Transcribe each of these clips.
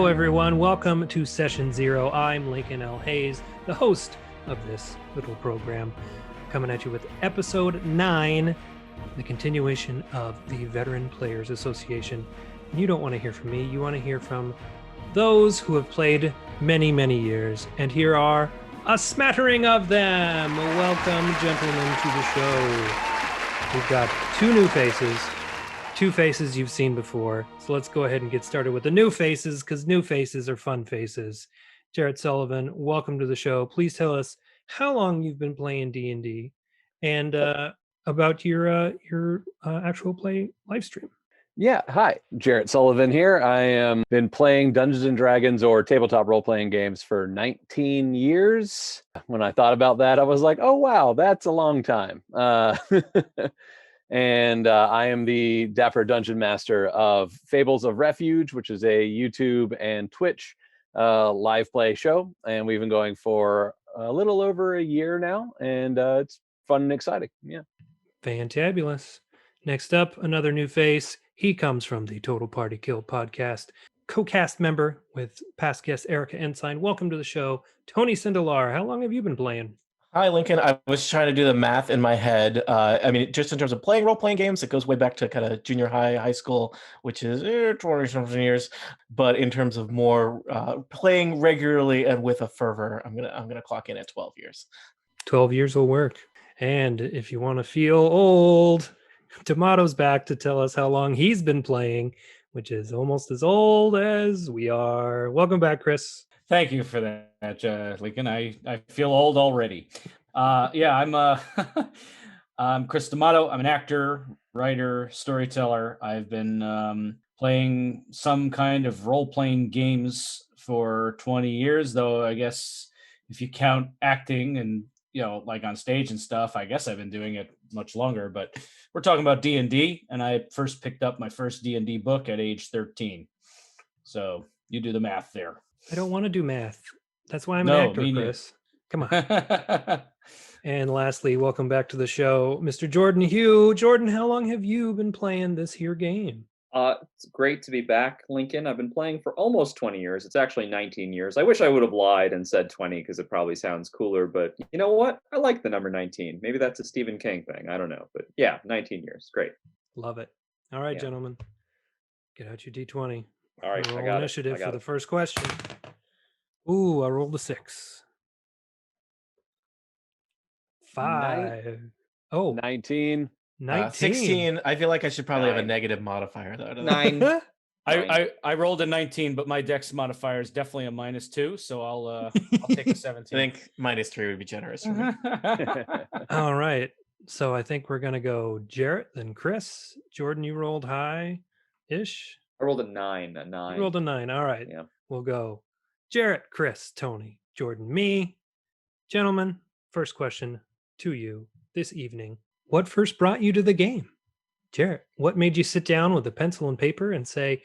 everyone. Welcome to Session Zero. I'm Lincoln L. Hayes, the host of this little program, coming at you with episode 9, the continuation of the Veteran Players Association. You don't want to hear from me. You want to hear from those who have played many, many years. And here are a smattering of them. Welcome, gentlemen, to the show. We've got two new faces you've seen before. So let's go ahead and get started with the new faces, because new faces are fun faces. Jarrett Sullivan, welcome to the show. Please tell us how long you've been playing D&D and about your actual play live stream. Yeah, hi, Jarrett Sullivan here. I am been playing Dungeons and Dragons or tabletop role-playing games for 19 years. When I thought about that, I was like, oh, wow, that's a long time. And I am the Dapper Dungeon Master of Fables of Refuge, which is a YouTube and Twitch live play show. And we've been going for a little over a year now, and it's fun and exciting. Yeah. Fantabulous. Next up, another new face. He comes from the Total Party Kill podcast, co-cast member with past guest Erica Ensign. Welcome to the show, Tony Sindelar. How long have you been playing? Hi, Lincoln. I was trying to do the math in my head. I mean, just in terms of playing role-playing games, it goes way back to kind of junior high school, which is 20-something years. But in terms of more playing regularly and with a fervor, I'm gonna clock in at 12 years. 12 years will work. And if you want to feel old, Tomato's back to tell us how long he's been playing, which is almost as old as we are. Welcome back, Chris. Thank you for that, Lincoln. I feel old already. I'm I'm Chris D'Amato. I'm an actor, writer, storyteller. I've been playing some kind of role-playing games for 20 years, though I guess if you count acting and, like on stage and stuff, I guess I've been doing it much longer. But we're talking about D&D, and I first picked up my first D&D book at age 13. So you do the math there. I don't want to do math. That's why I'm an actor, Chris. Come on. And lastly, welcome back to the show, Mr. Jordan Hue. Jordan, how long have you been playing this here game? It's great to be back, Lincoln. I've been playing for almost 20 years. It's actually 19 years. I wish I would have lied and said 20 because it probably sounds cooler, but you know what? I like the number 19. Maybe that's a Stephen King thing. I don't know. But yeah, 19 years. Great. Love it. All right, gentlemen. Get out your D20. All right, roll initiative for the first question. Ooh, I rolled a 6. 5. 19. 16. I feel like I should probably have a negative modifier though. 9. I rolled a 19, but my dex modifier is definitely a -2, so I'll take a 17. I think -3 would be generous for me. All right. So I think we're gonna go Jarrett, then Chris. Jordan, you rolled high-ish. I rolled a 9. A 9. You rolled a 9. All right. Yeah. We'll go Jarrett, Chris, Tony, Jordan, me. Gentlemen, first question to you this evening. What first brought you to the game? Jarrett, what made you sit down with a pencil and paper and say,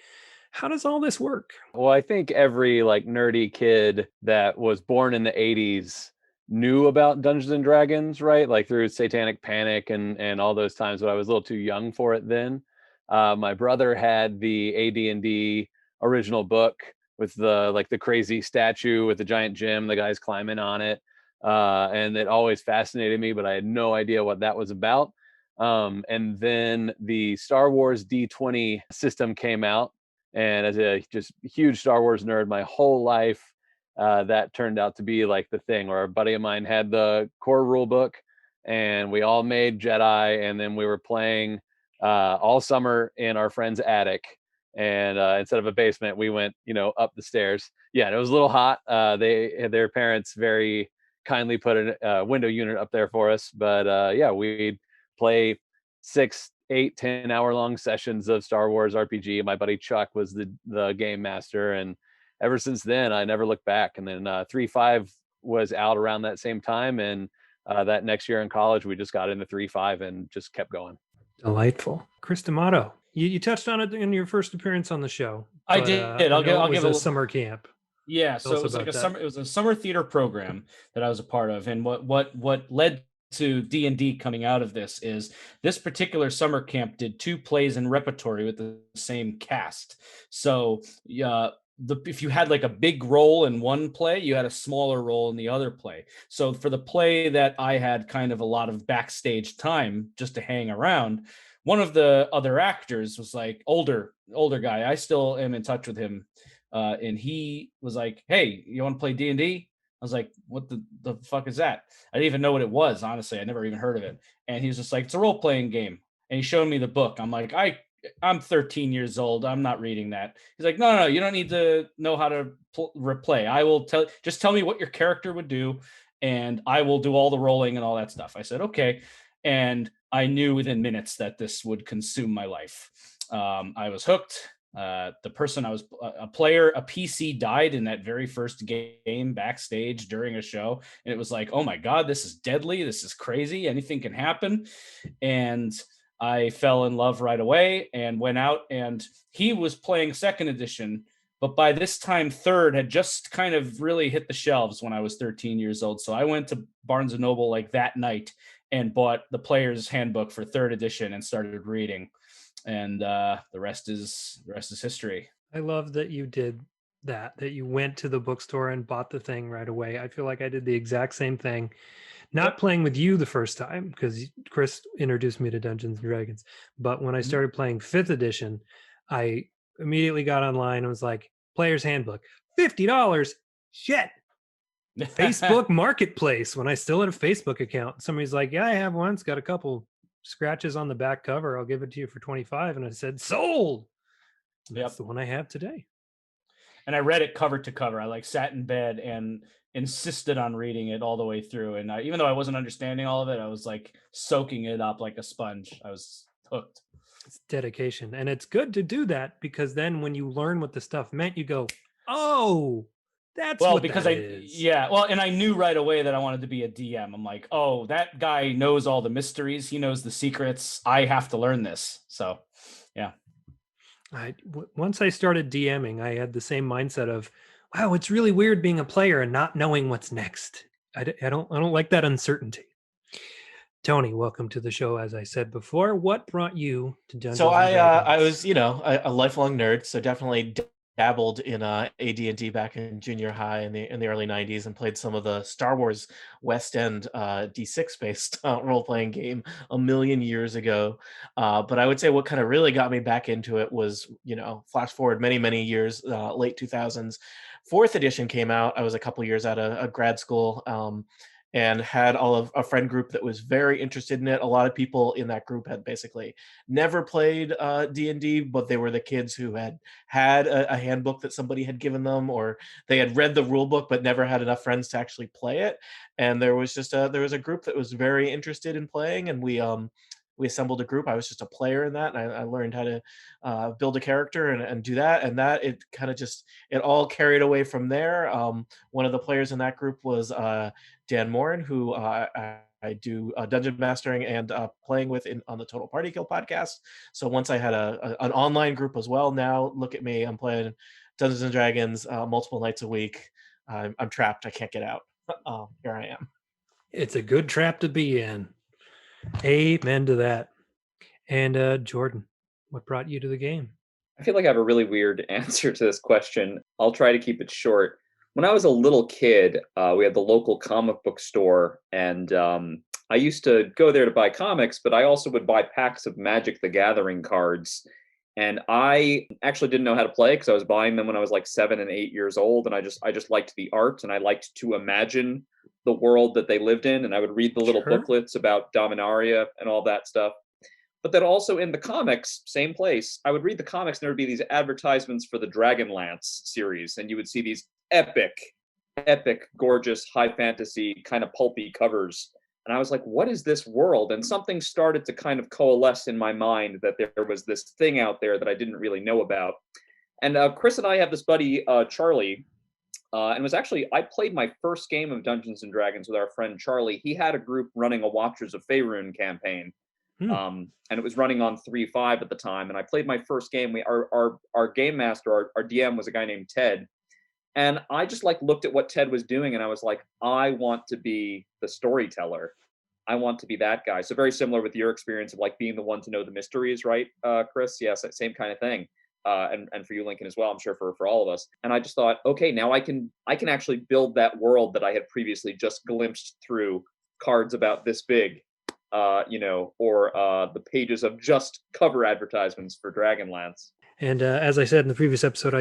how does all this work? Well, I think every nerdy kid that was born in the 80s knew about Dungeons and Dragons, right? Like through Satanic Panic and all those times, but I was a little too young for it then. My brother had the AD&D original book with the crazy statue with the giant gym, the guys climbing on it. And it always fascinated me, but I had no idea what that was about. And then the Star Wars D20 system came out, and as a just huge Star Wars nerd my whole life, that turned out to be like the thing where a buddy of mine had the core rule book and we all made Jedi, and then we were playing all summer in our friend's attic, and instead of a basement we went up the stairs. Yeah, and it was a little hot. Their parents very kindly put a window unit up there for us, but we'd play 6, 8, 10 hour long sessions of Star Wars RPG. My buddy Chuck was the game master, and ever since then I never looked back. And then 3.5 was out around that same time, and that next year in college we just got into 3.5 and just kept going. Delightful. Chris D'Amato, you touched on it in your first appearance on the show. I did. I'll give a summer camp. Yeah, so it was like it was a summer theater program that I was a part of, and what led to D&D coming out of this is this particular summer camp did 2 plays in repertory with the same cast. So if you had like a big role in one play, you had a smaller role in the other play. So for the play that I had kind of a lot of backstage time just to hang around, one of the other actors was like older guy. I still am in touch with him. And he was like, "Hey, you want to play D&D?" I was like, "What the fuck is that?" I didn't even know what it was. Honestly, I never even heard of it. And he was just like, "It's a role playing game." And he showed me the book. I'm like, I'm 13 years old. I'm not reading that. He's like, no, you don't need to know how to replay. I will just tell me what your character would do, and I will do all the rolling and all that stuff. I said, okay. And I knew within minutes that this would consume my life. I was hooked. The person I was a player, a PC died in that very first game backstage during a show. And it was like, oh my God, this is deadly. This is crazy. Anything can happen. And I fell in love right away and went out, and he was playing second edition. But by this time, third had just kind of really hit the shelves when I was 13 years old. So I went to Barnes and Noble like that night and bought the player's handbook for third edition and started reading. And the rest is history. I love that you did that you went to the bookstore and bought the thing right away. I feel like I did the exact same thing. Not playing with you the first time, because Chris introduced me to Dungeons and Dragons. But when I started playing 5th edition, I immediately got online and was like, Player's Handbook, $50. Shit. Facebook Marketplace, when I still had a Facebook account. Somebody's like, yeah, I have one. It's got a couple scratches on the back cover. I'll give it to you for 25. And I said, sold. That's the one I have today. And I read it cover to cover. I like sat in bed and insisted on reading it all the way through. And even though I wasn't understanding all of it, I was like soaking it up like a sponge. I was hooked. It's dedication. And it's good to do that, because then when you learn what the stuff meant, you go, oh, that's what that is. Yeah. Well, and I knew right away that I wanted to be a DM. I'm like, oh, that guy knows all the mysteries. He knows the secrets. I have to learn this. So, yeah. Once I started DMing, I had the same mindset of, wow, it's really weird being a player and not knowing what's next. I don't like that uncertainty. Tony, welcome to the show. As I said before, what brought you to Dungeons and Dragons? I was, a lifelong nerd, so definitely dabbled in AD&D back in junior high in the early 90s, and played some of the Star Wars West End D6 based role-playing game a million years ago. But I would say what kind of really got me back into it was, flash forward many years, late 2000s, 4th edition came out. I was a couple years out of grad school, and had all of a friend group that was very interested in it. A lot of people in that group had basically never played D&D, but they were the kids who had a handbook that somebody had given them, or they had read the rule book but never had enough friends to actually play it. And there was a group that was very interested in playing, and we assembled a group. I was just a player in that, and I learned how to build a character and do that. And that it kind of it all carried away from there. One of the players in that group was Dan Morin, who I do dungeon mastering and playing with on the Total Party Kill podcast. So once I had an online group as well. Now look at me, I'm playing Dungeons and Dragons multiple nights a week. I'm trapped. I can't get out. Here I am. It's a good trap to be in. Amen to that. And Jordan, what brought you to the game? I feel like I have a really weird answer to this question. I'll try to keep it short. When I was a little kid, we had the local comic book store, and I used to go there to buy comics, but I also would buy packs of Magic the Gathering cards. And I actually didn't know how to play because I was buying them when I was like 7 and 8 years old, and I just liked the art, and I liked to imagine the world that they lived in, and I would read the little booklets about Dominaria and all that stuff. But then also in the comics, same place, I would read the comics, and there would be these advertisements for the Dragonlance series, and you would see these epic, gorgeous, high fantasy, kind of pulpy covers. And I was like, what is this world? And something started to kind of coalesce in my mind that there was this thing out there that I didn't really know about. And Chris and I have this buddy, Charlie, and it was actually, I played my first game of Dungeons and Dragons with our friend Charlie. He had a group running a Watchers of Faerun campaign. And it was running on 3.5 at the time. And I played my first game. Our game master, our DM was a guy named Ted. And I just looked at what Ted was doing, and I was like, I want to be the storyteller. I want to be that guy. So very similar with your experience of being the one to know the mysteries, right, Chris? Yes, same kind of thing. and for you, Lincoln, as well. I'm sure for all of us. And I just thought, okay, now I can actually build that world that I had previously just glimpsed through cards about this big, or the pages of just cover advertisements for Dragonlance. And as I said in the previous episode,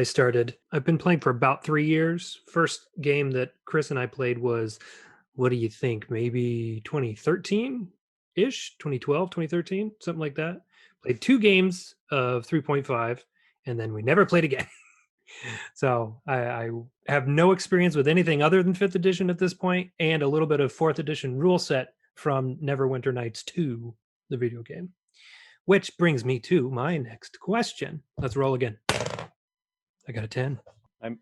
I've been playing for about 3 years. First game that Chris and I played was, what do you think? Maybe 2013-ish, 2012, 2013, something like that. Played 2 games of 3.5, and then we never played again. So I have no experience with anything other than 5th edition at this point, and a little bit of 4th edition rule set from Neverwinter Nights 2, the video game. Which brings me to my next question. Let's roll again. I got a 10.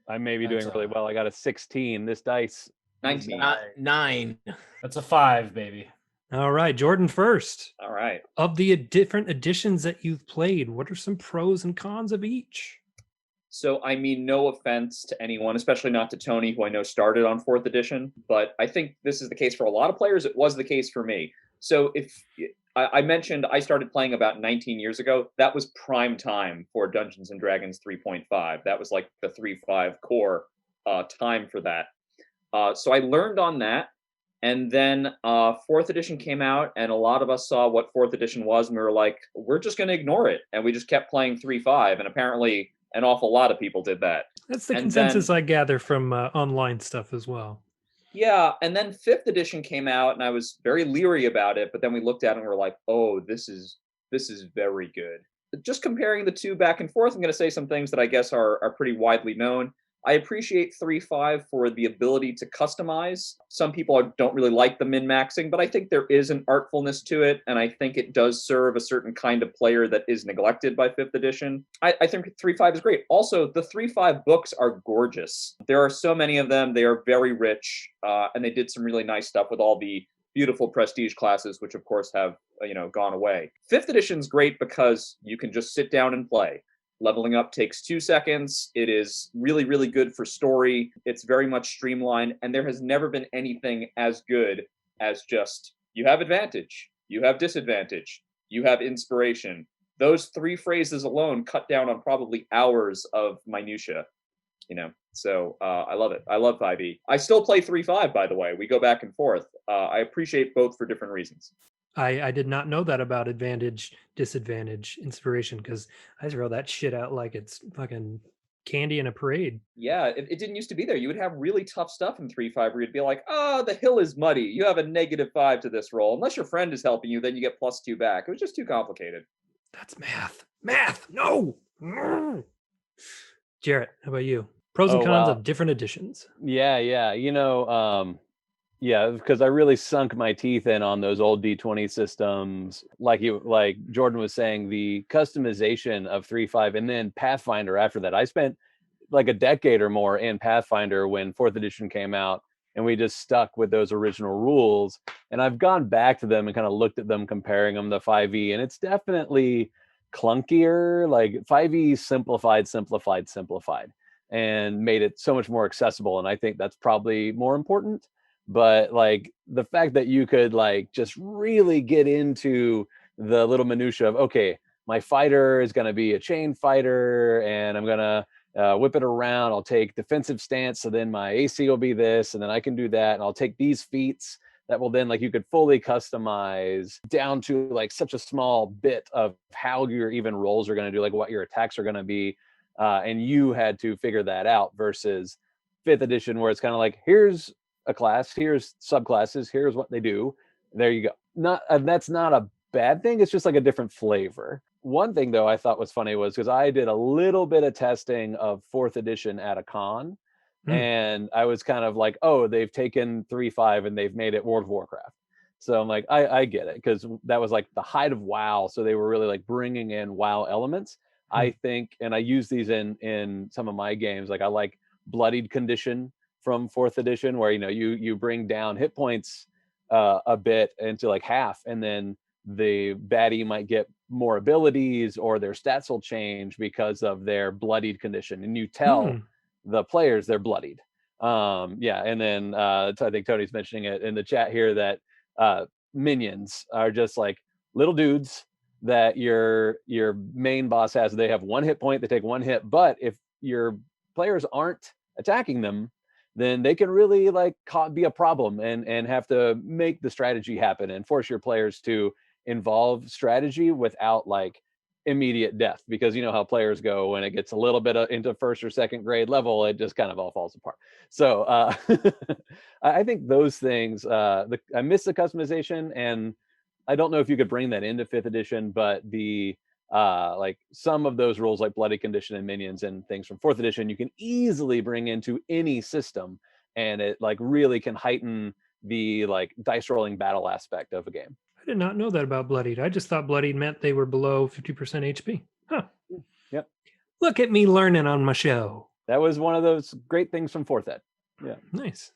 I may be doing really well. I got a 16. This dice. 19. 9. That's a 5, baby. All right, Jordan first. All right. Of the different editions that you've played, what are some pros and cons of each? So, I mean, no offense to anyone, especially not to Tony, who I know started on 4th edition, but I think this is the case for a lot of players. It was the case for me. So if I mentioned I started playing about 19 years ago, that was prime time for Dungeons and Dragons 3.5. That was like the 3.5 core time for that. So I learned on that. And then 4th edition came out, and a lot of us saw what 4th edition was, and we were like, we're just going to ignore it. And we just kept playing 3.5. And apparently an awful lot of people did that. That's the consensus I gather from online stuff as well. Yeah, and then 5th edition came out, and I was very leery about it, but then we looked at it and we're like, oh, this is very good. Just comparing the two back and forth, I'm going to say some things that I guess are pretty widely known. I appreciate 3.5 for the ability to customize. Some people don't really like the min-maxing, but I think there is an artfulness to it, and I think it does serve a certain kind of player that is neglected by 5th edition. I think 3.5 is great. Also, the 3.5 books are gorgeous. There are so many of them. They are very rich, and they did some really nice stuff with all the beautiful prestige classes, which of course have gone away. 5th edition is great because you can just sit down and play. Leveling up takes 2 seconds. It is really, really good for story. It's very much streamlined, and there has never been anything as good as just, you have advantage, you have disadvantage, you have inspiration. Those 3 phrases alone cut down on probably hours of minutia, So I love it. I love 5e. I still play 3.5, by the way. We go back and forth. I appreciate both for different reasons. I did not know that about advantage, disadvantage, inspiration, because I throw that shit out like it's fucking candy in a parade. Yeah, it didn't used to be there. You would have really tough stuff in 3.5 where you'd be like, the hill is muddy. You have a -5 to this roll. Unless your friend is helping you, then you get +2 back. It was just too complicated. That's math. Math, no! Jarrett, how about you? Pros and cons of different editions. Yeah. Yeah, because I really sunk my teeth in on those old D20 systems. Like Jordan was saying, the customization of 3.5 and then Pathfinder after that. I spent like a decade or more in Pathfinder when 4th edition came out, and we just stuck with those original rules. And I've gone back to them and kind of looked at them, comparing them to 5e, and it's definitely clunkier. Like 5e simplified, and made it so much more accessible. And I think that's probably more important. But like the fact that you could like just really get into the little minutia of, okay, my fighter is going to be a chain fighter, and I'm going to whip it around. I'll take defensive stance, so then my AC will be this, and then I can do that, and I'll take these feats that will then, like, you could fully customize down to like such a small bit of how your even rolls are going to do, like what your attacks are going to be, and you had to figure that out, versus 5th edition where it's kind of like, here's a class, here's subclasses, here's what they do, there you go. That's not a bad thing, it's just like a different flavor. One thing though I thought was funny was because I did a little bit of testing of 4th edition at a con, and I was kind of like, oh, they've taken 3.5 and they've made it World of Warcraft. So I'm like, I get it, because that was like the height of WoW, so they were really like bringing in WoW elements. I think, and I use these in some of my games, like I like Bloodied Condition from 4th edition, where you bring down hit points a bit into like half, and then the baddie might get more abilities, or their stats will change because of their bloodied condition, and you tell the players they're bloodied. And then I think Tony's mentioning it in the chat here that minions are just like little dudes that your main boss has. They have 1 hit point, they take 1 hit, but if your players aren't attacking them, then they can really like be a problem and have to make the strategy happen and force your players to involve strategy without like immediate death, because you know how players go when it gets a little bit into first or second grade level, it just kind of all falls apart. So I think those things, I miss the customization, and I don't know if you could bring that into 5th edition, but the like some of those rules like bloody condition and minions and things from 4th edition you can easily bring into any system, and it like really can heighten the like dice rolling battle aspect of a game. I did not know that about bloodied. I just thought bloodied meant they were below 50% HP. Huh. Yep. Look at me learning on my show. That was one of those great things from 4th ed. Yeah. Nice.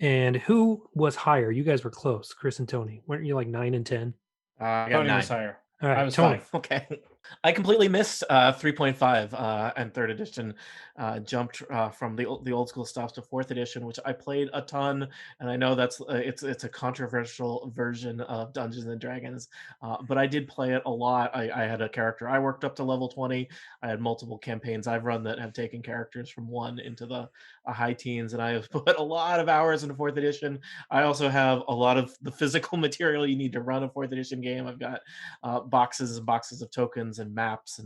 And who was higher? You guys were close, Chris and Tony. Weren't you like 9 and 10? I got Tony 9. was higher. All right, I was Tony. 5. Okay. I completely missed 3.5 and 3rd edition. Jumped from the old school stuff to 4th edition, which I played a ton, and I know that's it's a controversial version of Dungeons and Dragons, but I did play it a lot. I had a character I worked up to level 20. I had multiple campaigns I've run that have taken characters from 1 into the high teens, and I have put a lot of hours into 4th edition. I also have a lot of the physical material you need to run a 4th edition game. I've got boxes and boxes of tokens and maps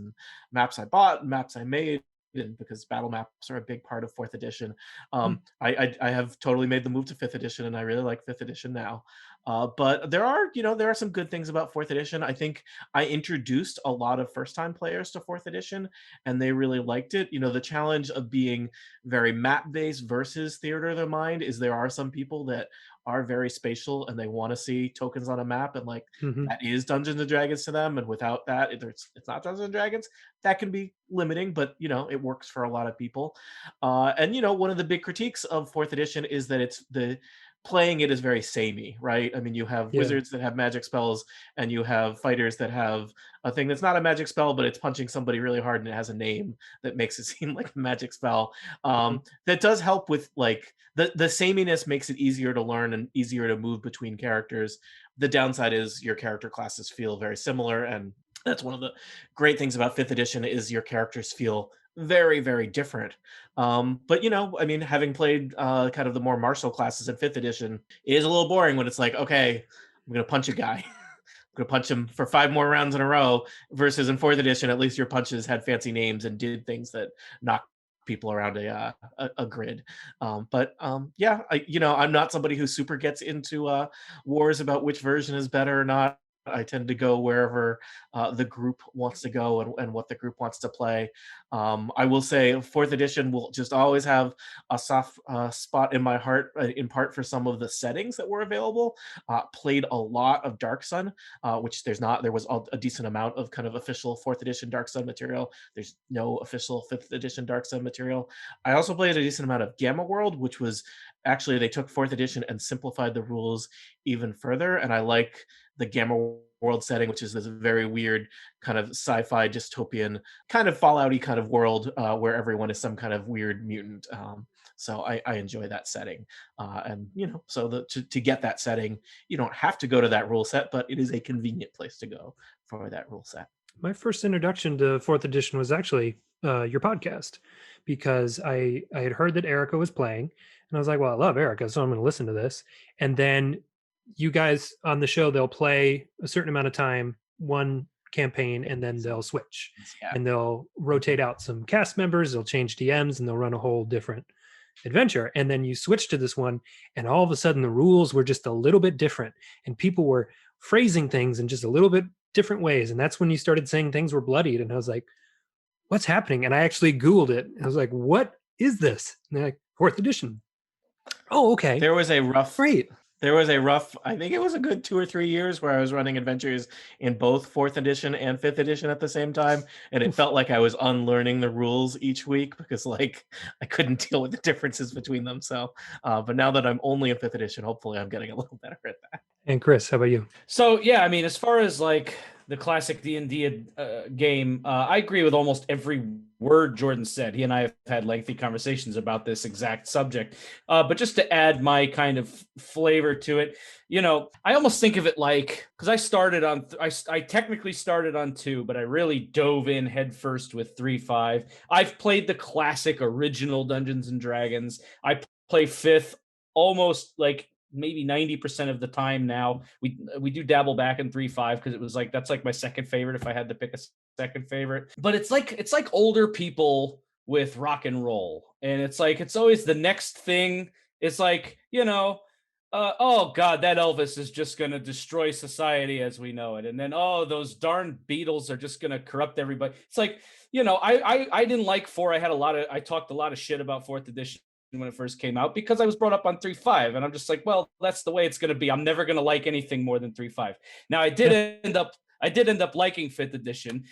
I bought, maps I made, and because battle maps are a big part of 4th edition. I have totally made the move to 5th edition, and I really like 5th edition now. But there are some good things about 4th edition. I think I introduced a lot of first-time players to 4th edition, and they really liked it. The challenge of being very map-based versus theater of the mind is there are some people that are very spatial and they want to see tokens on a map, and like that is Dungeons and Dragons to them, and without that it's not Dungeons and Dragons. That can be limiting, but it works for a lot of people. And one of the big critiques of 4th edition is that it's the playing it is very samey, right? I mean, you have wizards that have magic spells, and you have fighters that have a thing that's not a magic spell, but it's punching somebody really hard and it has a name that makes it seem like a magic spell. That does help with like the sameness makes it easier to learn and easier to move between characters. The downside is your character classes feel very similar, and that's one of the great things about 5th edition is your characters feel very, very different. But I mean, having played kind of the more martial classes in 5th edition, it is a little boring when it's like, okay, I'm gonna punch a guy. I'm gonna punch him for 5 more rounds in a row, versus in 4th edition, at least your punches had fancy names and did things that knocked people around a grid. Yeah, I'm not somebody who super gets into wars about which version is better or not. I tend to go wherever the group wants to go and what the group wants to play. I will say 4th edition will just always have a soft spot in my heart, in part for some of the settings that were available. Played a lot of Dark Sun, which there was a decent amount of kind of official 4th edition Dark Sun material. There's no official 5th edition Dark Sun material. I also played a decent amount of Gamma World, which was actually, they took 4th edition and simplified the rules even further, and I like the Gamma World setting, which is this very weird kind of sci-fi dystopian kind of Fallout-y kind of world where everyone is some kind of weird mutant. So I enjoy that setting, and so to get that setting, you don't have to go to that rule set, but it is a convenient place to go for that rule set. My first introduction to 4th edition was actually your podcast, because I had heard that Erica was playing, and I was like, well, I love Erica, so I'm going to listen to this. And then you guys on the show, they'll play a certain amount of time, one campaign, and then they'll switch. And they'll rotate out some cast members, they'll change DMs, and they'll run a whole different adventure. And then you switch to this one, and all of a sudden the rules were just a little bit different, and people were phrasing things in just a little bit different ways. And that's when you started saying things were bloodied, and I was like, what's happening? And I actually Googled it. I was like, what is this? And they're like, 4th edition. Oh, okay. There was a rough Great. There was a rough, I think it was a good 2 or 3 years where I was running adventures in both 4th edition and 5th edition at the same time. And it felt like I was unlearning the rules each week because like I couldn't deal with the differences between them. So, but now that I'm only in 5th edition, hopefully I'm getting a little better at that. And Chris, how about you? So yeah, I mean, as far as like the classic D&D game, I agree with almost every word Jordan said. He and I have had lengthy conversations about this exact subject. But just to add my kind of flavor to it, I almost think of it like, because I started on, I technically started on 2, but I really dove in headfirst with 3.5. I've played the classic original Dungeons and Dragons. I play 5th almost like maybe 90% of the time now. We do dabble back in 3.5 because it was like, that's like my second favorite if I had to pick a second favorite. But it's like older people with rock and roll, and it's like it's always the next thing. It's like, oh god, that Elvis is just going to destroy society as we know it, and then those darn Beatles are just going to corrupt everybody. It's like, I didn't like 4. I talked a lot of shit about 4th edition when it first came out because I was brought up on 3.5, and I'm just like, well, that's the way it's going to be. I'm never going to like anything more than 3.5. Now I did end up liking 5th edition.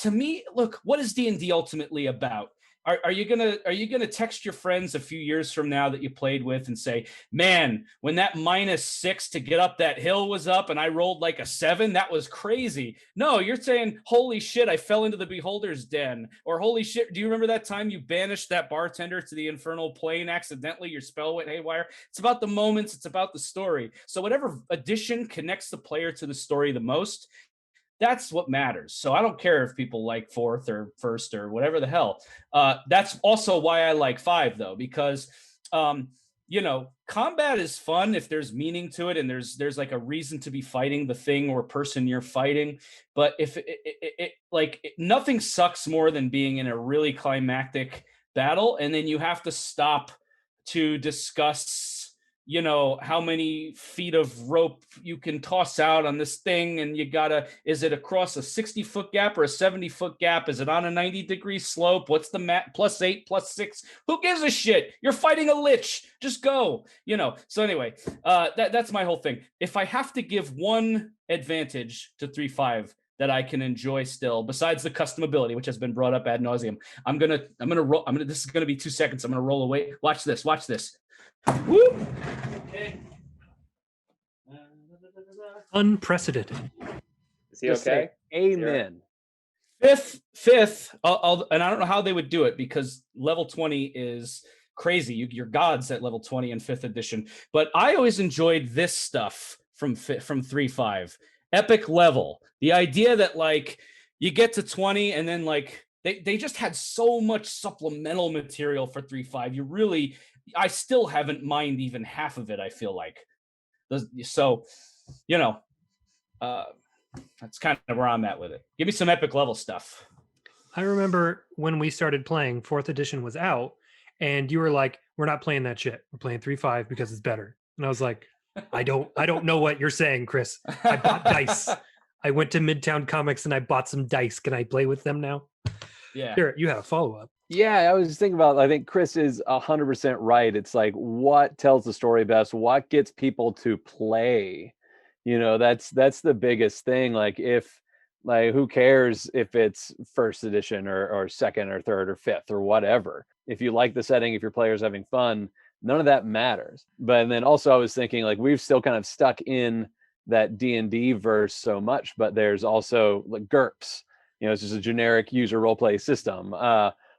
To me, look, what is D&D ultimately about? Are you gonna text your friends a few years from now that you played with and say, man, when that -6 to get up that hill was up and I rolled like a 7, that was crazy? No, you're saying, holy shit, I fell into the beholder's den, or holy shit, do you remember that time you banished that bartender to the infernal plane accidentally? Your spell went haywire. It's about the moments. It's about the story. So whatever edition connects the player to the story the most, that's what matters. So I don't care if people like 4th or 1st or whatever the hell. That's also why I like 5, though, because combat is fun if there's meaning to it and there's like a reason to be fighting the thing or person you're fighting. But if nothing sucks more than being in a really climactic battle and then you have to stop to discuss how many feet of rope you can toss out on this thing, and is it across a 60-foot gap or a 70-foot gap? Is it on a 90-degree slope? What's the map? +8, +6? Who gives a shit? You're fighting a lich. Just go. So anyway, that's my whole thing. If I have to give one advantage to 3.5 that I can enjoy still, besides the customability, which has been brought up ad nauseum, I'm gonna roll. This is gonna be 2 seconds. I'm gonna roll away. Watch this. Woo! Okay. Unprecedented. Is he okay? Amen. Fifth, and I don't know how they would do it because level 20 is crazy. You're gods at level 20 in 5th edition. But I always enjoyed this stuff from 3.5. Epic level. The idea that like you get to 20 and then like they just had so much supplemental material for 3.5. I still haven't mined even half of it, I feel like. So, that's kind of where I'm at with it. Give me some epic level stuff. I remember when we started playing, 4th edition was out, and you were like, we're not playing that shit. We're playing 3.5 because it's better. And I was like, I don't know what you're saying, Chris. I bought dice. I went to Midtown Comics and I bought some dice. Can I play with them now? Yeah. Here, you had a follow-up. Yeah, I was just thinking about, I think Chris is 100% right. It's like, what tells the story best? What gets people to play? That's the biggest thing. Who cares if it's 1st edition or 2nd or 3rd or 5th or whatever? If you like the setting, if your player's having fun, none of that matters. But then also I was thinking like we've still kind of stuck in that D&D verse so much, but there's also like GURPS. It's just a generic user role play system.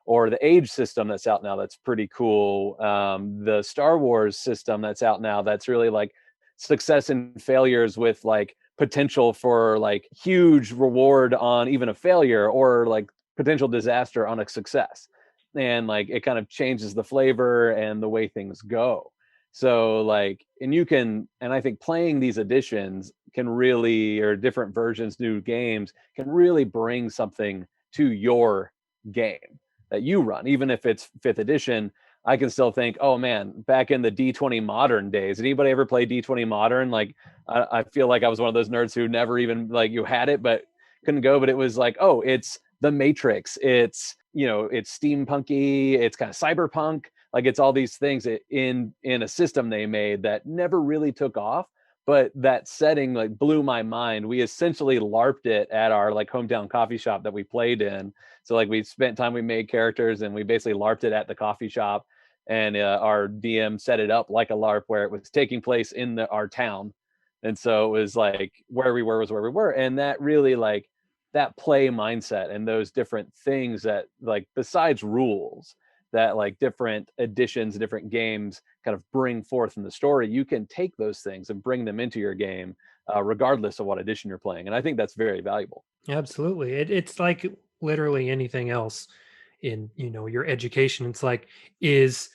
Or the Age system that's out now that's pretty cool. The Star Wars system that's out now that's really like success and failures with like potential for like huge reward on even a failure or like potential disaster on a success. And like it kind of changes the flavor and the way things go. So like, and I think playing these editions can really, or different versions, new games can really bring something to your game that you run. Even if it's 5th edition, I can still think, oh man, back in the D20 Modern days, did anybody ever play D20 Modern? Like, I feel like I was one of those nerds who never even like you had it, but couldn't go. But it was like, oh, it's the Matrix. It's, it's steampunky. It's kind of cyberpunk. Like it's all these things in a system they made that never really took off. But that setting like blew my mind. We essentially LARPed it at our like hometown coffee shop that we played in. So like we spent time, we made characters and we basically LARPed it at the coffee shop. And our DM set it up like a LARP where it was taking place in our town. And so it was like where we were was where we were. And that really like that play mindset and those different things that, like, besides rules, that like different editions, different games kind of bring forth in the story, you can take those things and bring them into your game, regardless of what edition you're playing. And I think that's very valuable. Absolutely. It's like literally anything else in, your education. It's like, is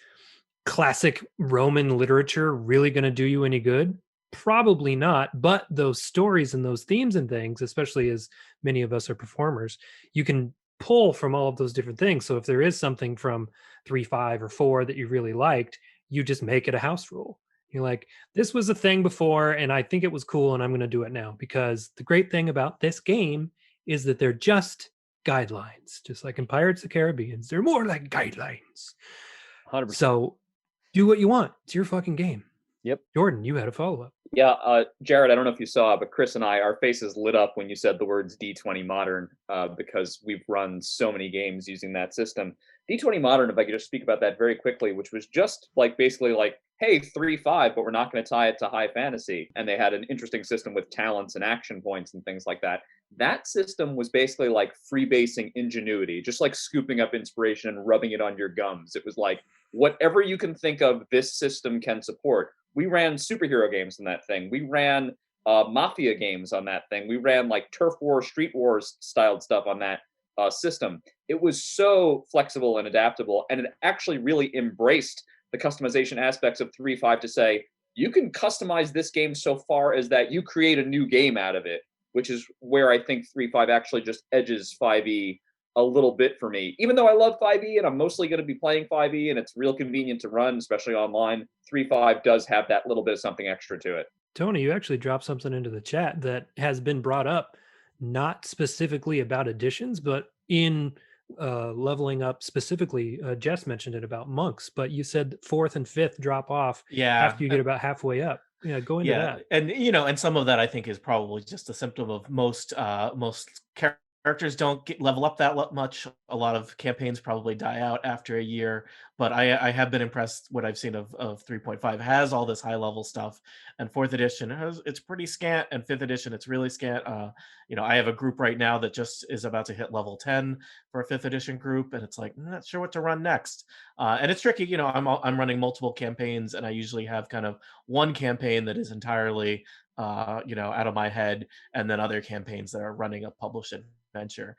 classic Roman literature really going to do you any good? Probably not. But those stories and those themes and things, especially as many of us are performers, you can pull from all of those different things. So if there is something from 3, 5, or 4 that you really liked, you just make it a house rule. You're like, this was a thing before, and I think it was cool, and I'm going to do it now. Because the great thing about this game is that they're just guidelines, just like in Pirates of the Caribbean. They're more like guidelines. 100%. So do what you want. It's your fucking game. Yep. Jordan, you had a follow-up. Yeah, Jarrett, I don't know if you saw, but Chris and I, our faces lit up when you said the words D20 Modern, because we've run so many games using that system. D20 Modern, if I could just speak about that very quickly, which was just like basically like, hey, 3-5, but we're not going to tie it to high fantasy. And they had an interesting system with talents and action points and things like that. That system was basically like freebasing ingenuity, just like scooping up inspiration and rubbing it on your gums. It was like, whatever you can think of, this system can support. We ran superhero games on that thing. We ran mafia games on that thing. We ran like turf war, street wars styled stuff on that system. It was so flexible and adaptable, and it actually really embraced the customization aspects of 3.5 to say, you can customize this game so far as that you create a new game out of it, which is where I think 3.5 actually just edges 5e a little bit for me. Even though I love 5e and I'm mostly going to be playing 5e and it's real convenient to run, especially online, 3.5 does have that little bit of something extra to it. Tony, you actually dropped something into the chat that has been brought up, not specifically about additions, but in leveling up specifically. Jess mentioned it about monks, but you said 4th and 5th drop off after you get about halfway up. Yeah, go into that. And and some of that I think is probably just a symptom of most characters don't level up that much. A lot of campaigns probably die out after a year, but I have been impressed. What I've seen of 3.5 has all this high level stuff, and 4th edition it's pretty scant, and 5th edition it's really scant. I have a group right now that just is about to hit level 10 for a 5th edition group, and it's like, I'm not sure what to run next. And it's tricky. I'm running multiple campaigns, and I usually have kind of one campaign that is entirely out of my head, and then other campaigns that are running a published adventure.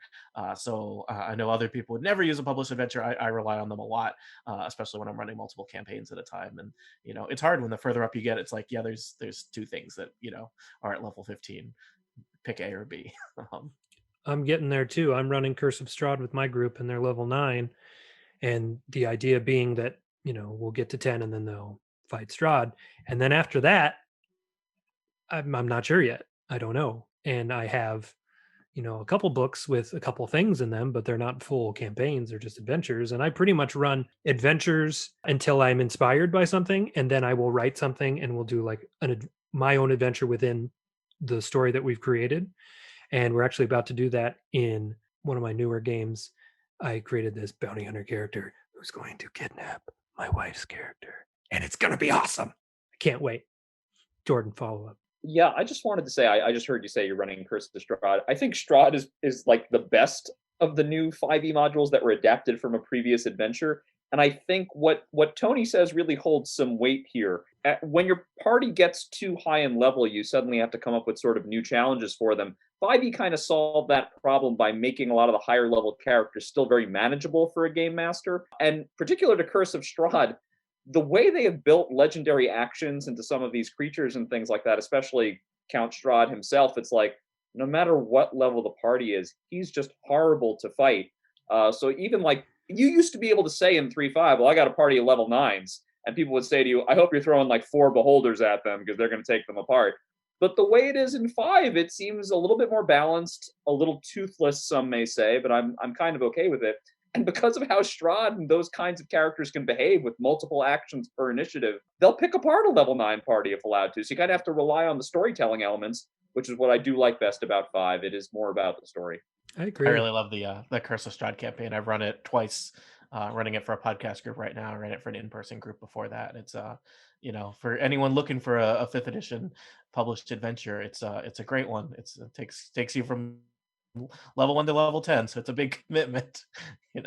So I know other people would never use a published adventure. I rely on them a lot, especially when I'm running multiple campaigns at a time. And it's hard when the further up you get. It's like, yeah, there's 2 things that are at level 15. Pick A or B. I'm getting there too. I'm running Curse of Strahd with my group, and they're level 9. And the idea being that, we'll get to 10 and then they'll fight Strahd. And then after that, I'm not sure yet. I don't know. And I have, a couple books with a couple things in them, but they're not full campaigns. They're just adventures. And I pretty much run adventures until I'm inspired by something. And then I will write something and we'll do like my own adventure within the story that we've created. And we're actually about to do that in one of my newer games. I created this bounty hunter character who's going to kidnap my wife's character. And it's going to be awesome. I can't wait. Jordan, follow up. Yeah, I just wanted to say, I just heard you say you're running Curse of Strahd. I think Strahd is like the best of the new 5e modules that were adapted from a previous adventure. And I think what Tony says really holds some weight here. When your party gets too high in level, you suddenly have to come up with sort of new challenges for them. 5e kind of solved that problem by making a lot of the higher level characters still very manageable for a game master. And particular to Curse of Strahd, the way they have built legendary actions into some of these creatures and things like that, especially Count Strahd himself, it's like, no matter what level the party is, he's just horrible to fight. So even like, you used to be able to say in 3.5, well, I got a party of level 9s, and people would say to you, I hope you're throwing like 4 beholders at them because they're going to take them apart. But the way it is in 5, it seems a little bit more balanced, a little toothless, some may say, but I'm kind of okay with it. And because of how Strahd and those kinds of characters can behave with multiple actions per initiative, they'll pick apart a level 9 party if allowed to. So you kind of have to rely on the storytelling elements, which is what I do like best about 5. It is more about the story. I agree. I really love the Curse of Strahd campaign. I've run it twice, running it for a podcast group right now. I ran it for an in-person group before that. And it's for anyone looking for a 5th edition published adventure, it's a great one. It takes you from level 1 to level 10, so it's a big commitment.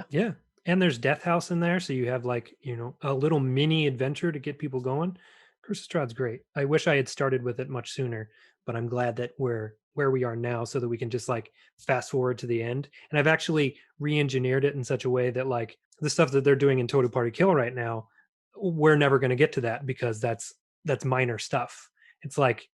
Yeah. And there's Death House in there, so you have like, a little mini adventure to get people going. Curse of Strahd's great. I wish I had started with it much sooner, but I'm glad that we're where we are now so that we can just like fast forward to the end. And I've actually re-engineered it in such a way that like the stuff that they're doing in Total Party Kill right now, we're never going to get to that because that's minor stuff. It's like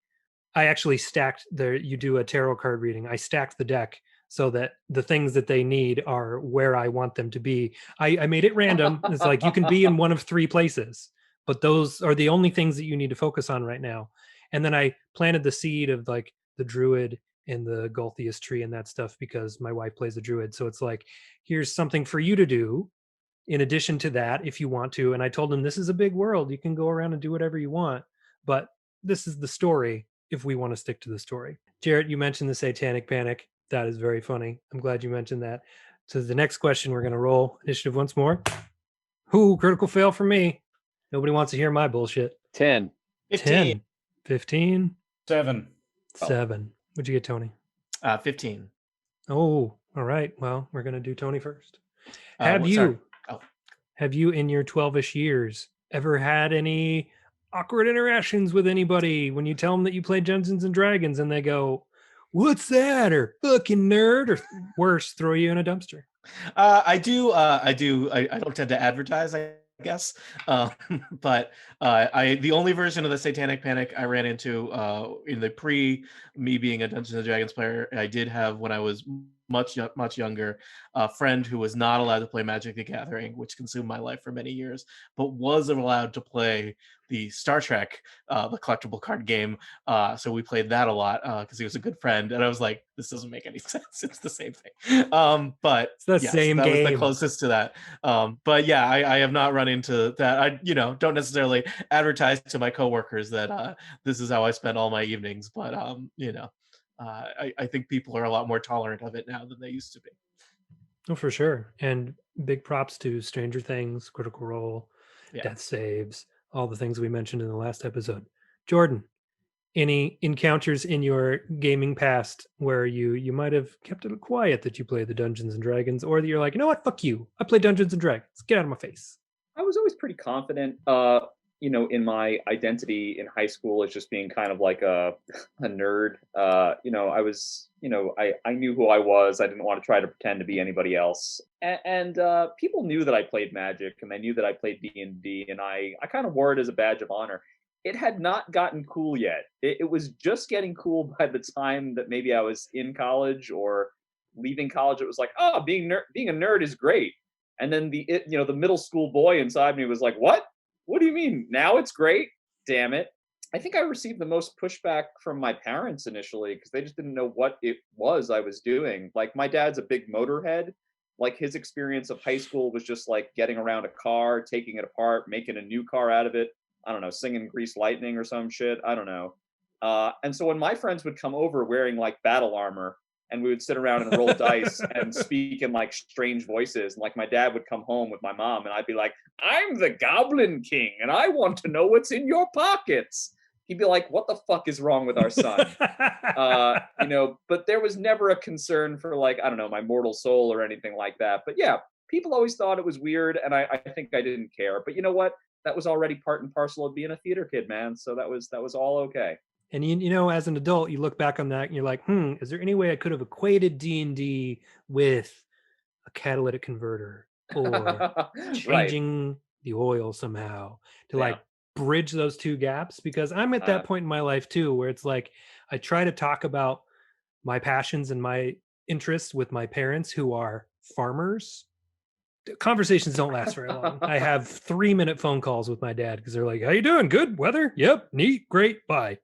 I actually stacked you do a tarot card reading. I stacked the deck so that the things that they need are where I want them to be. I made it random. It's like you can be in one of 3 places, but those are the only things that you need to focus on right now. And then I planted the seed of like the druid and the Golthius tree and that stuff because my wife plays a druid. So it's like, here's something for you to do in addition to that if you want to. And I told them this is a big world. You can go around and do whatever you want, but this is the story if we want to stick to the story. Jarrett, you mentioned the Satanic Panic. That is very funny. I'm glad you mentioned that. So the next question, we're going to roll initiative once more. Critical fail for me. Nobody wants to hear my bullshit. 10. 15. 15. 7. 7. What'd you get, Tony? 15. Oh, all right. Well, we're going to do Tony first. Sorry. Have you in your 12-ish years ever had any awkward interactions with anybody when you tell them that you play Dungeons and Dragons and they go, "What's that?" or "Fucking nerd," or worse, throw you in a dumpster? I do. I don't tend to advertise, I guess. But the only version of the Satanic Panic I ran into in the me being a Dungeons and Dragons player, I did have when I was much younger, a friend who was not allowed to play Magic the Gathering, which consumed my life for many years, but was allowed to play the Star Trek, the collectible card game. So we played that a lot because he was a good friend. And I was like, this doesn't make any sense. It's the same thing. But it's the yes, same that game. was the closest to that. But yeah, I have not run into that. I don't necessarily advertise to my coworkers that this is how I spend all my evenings. But I think people are a lot more tolerant of it now than they used to be. Oh, for sure. And big props to Stranger Things, Critical Role, Yeah. Death Saves, all the things we mentioned in the last episode. Jordan, any encounters in your gaming past where you might have kept it quiet that you play the Dungeons and Dragons, or that you're like, you know what, fuck you, I play Dungeons and Dragons, get out of my face? I was always pretty confident, in my identity in high school as just being kind of like a nerd. I was, I knew who I was. I didn't want to try to pretend to be anybody else. And people knew that I played Magic, and they knew that I played D&D, and I kind of wore it as a badge of honor. It had not gotten cool yet. It was just getting cool by the time that maybe I was in college or leaving college. It was like, oh, being a nerd is great. And then the middle school boy inside me was like, what? What do you mean? Now it's great? Damn it. I think I received the most pushback from my parents initially because they just didn't know what it was I was doing. Like, my dad's a big motorhead. Like, his experience of high school was just like getting around a car, taking it apart, making a new car out of it. I don't know, singing Grease Lightning or some shit. I don't know. And so when my friends would come over wearing like battle armor, and we would sit around and roll dice and speak in like strange voices. And like my dad would come home with my mom and I'd be like, I'm the Goblin King and I want to know what's in your pockets. He'd be like, what the fuck is wrong with our son? But there was never a concern for like, I don't know, my mortal soul or anything like that. But yeah, people always thought it was weird. And I think I didn't care. But you know what? That was already part and parcel of being a theater kid, man. So that was all okay. And as an adult, you look back on that and you're like, is there any way I could have equated D&D with a catalytic converter or changing the oil somehow to like bridge those two gaps? Because I'm at that point in my life too, where it's like, I try to talk about my passions and my interests with my parents who are farmers. Conversations don't last very long. I have 3-minute phone calls with my dad because they're like, how you doing? Good weather? Yep. Neat. Great. Bye.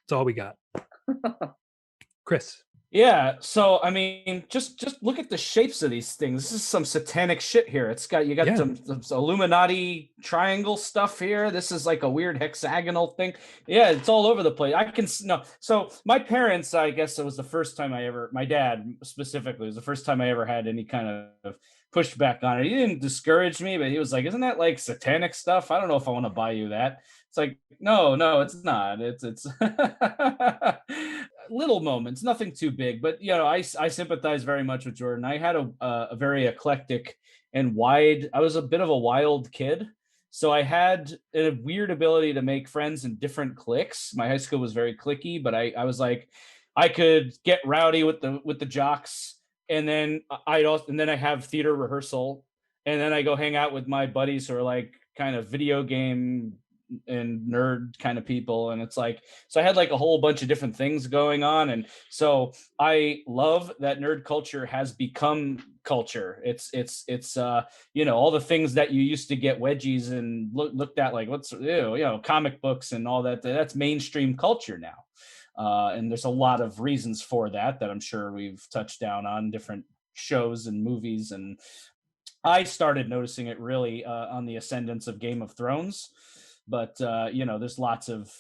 That's all we got. Chris. Yeah, so I mean, just look at the shapes of these things. This is some satanic shit here. You got some Illuminati triangle stuff here. This is like a weird hexagonal thing. Yeah, it's all over the place. So my parents, I guess it was the first time my dad specifically, was the first time I ever had any kind of pushback on it. He didn't discourage me, but he was like, isn't that like satanic stuff? I don't know if I want to buy you that. It's like, no, it's not. It's little moments, nothing too big, but I sympathize very much with Jordan. I had a very eclectic and wide. I was a bit of a wild kid, so I had a weird ability to make friends in different cliques. My high school was very cliquey, but I was like, I could get rowdy with the jocks, and then I have theater rehearsal, and then I go hang out with my buddies who are like kind of video game and nerd kind of people, and it's like, so I had like a whole bunch of different things going on, and so I love that nerd culture has become culture. It's all the things that you used to get wedgies and looked at like, what's comic books and all that, that's mainstream culture now. And there's a lot of reasons for that I'm sure we've touched down on different shows and movies, and I started noticing it really on the ascendance of Game of Thrones. But there's lots of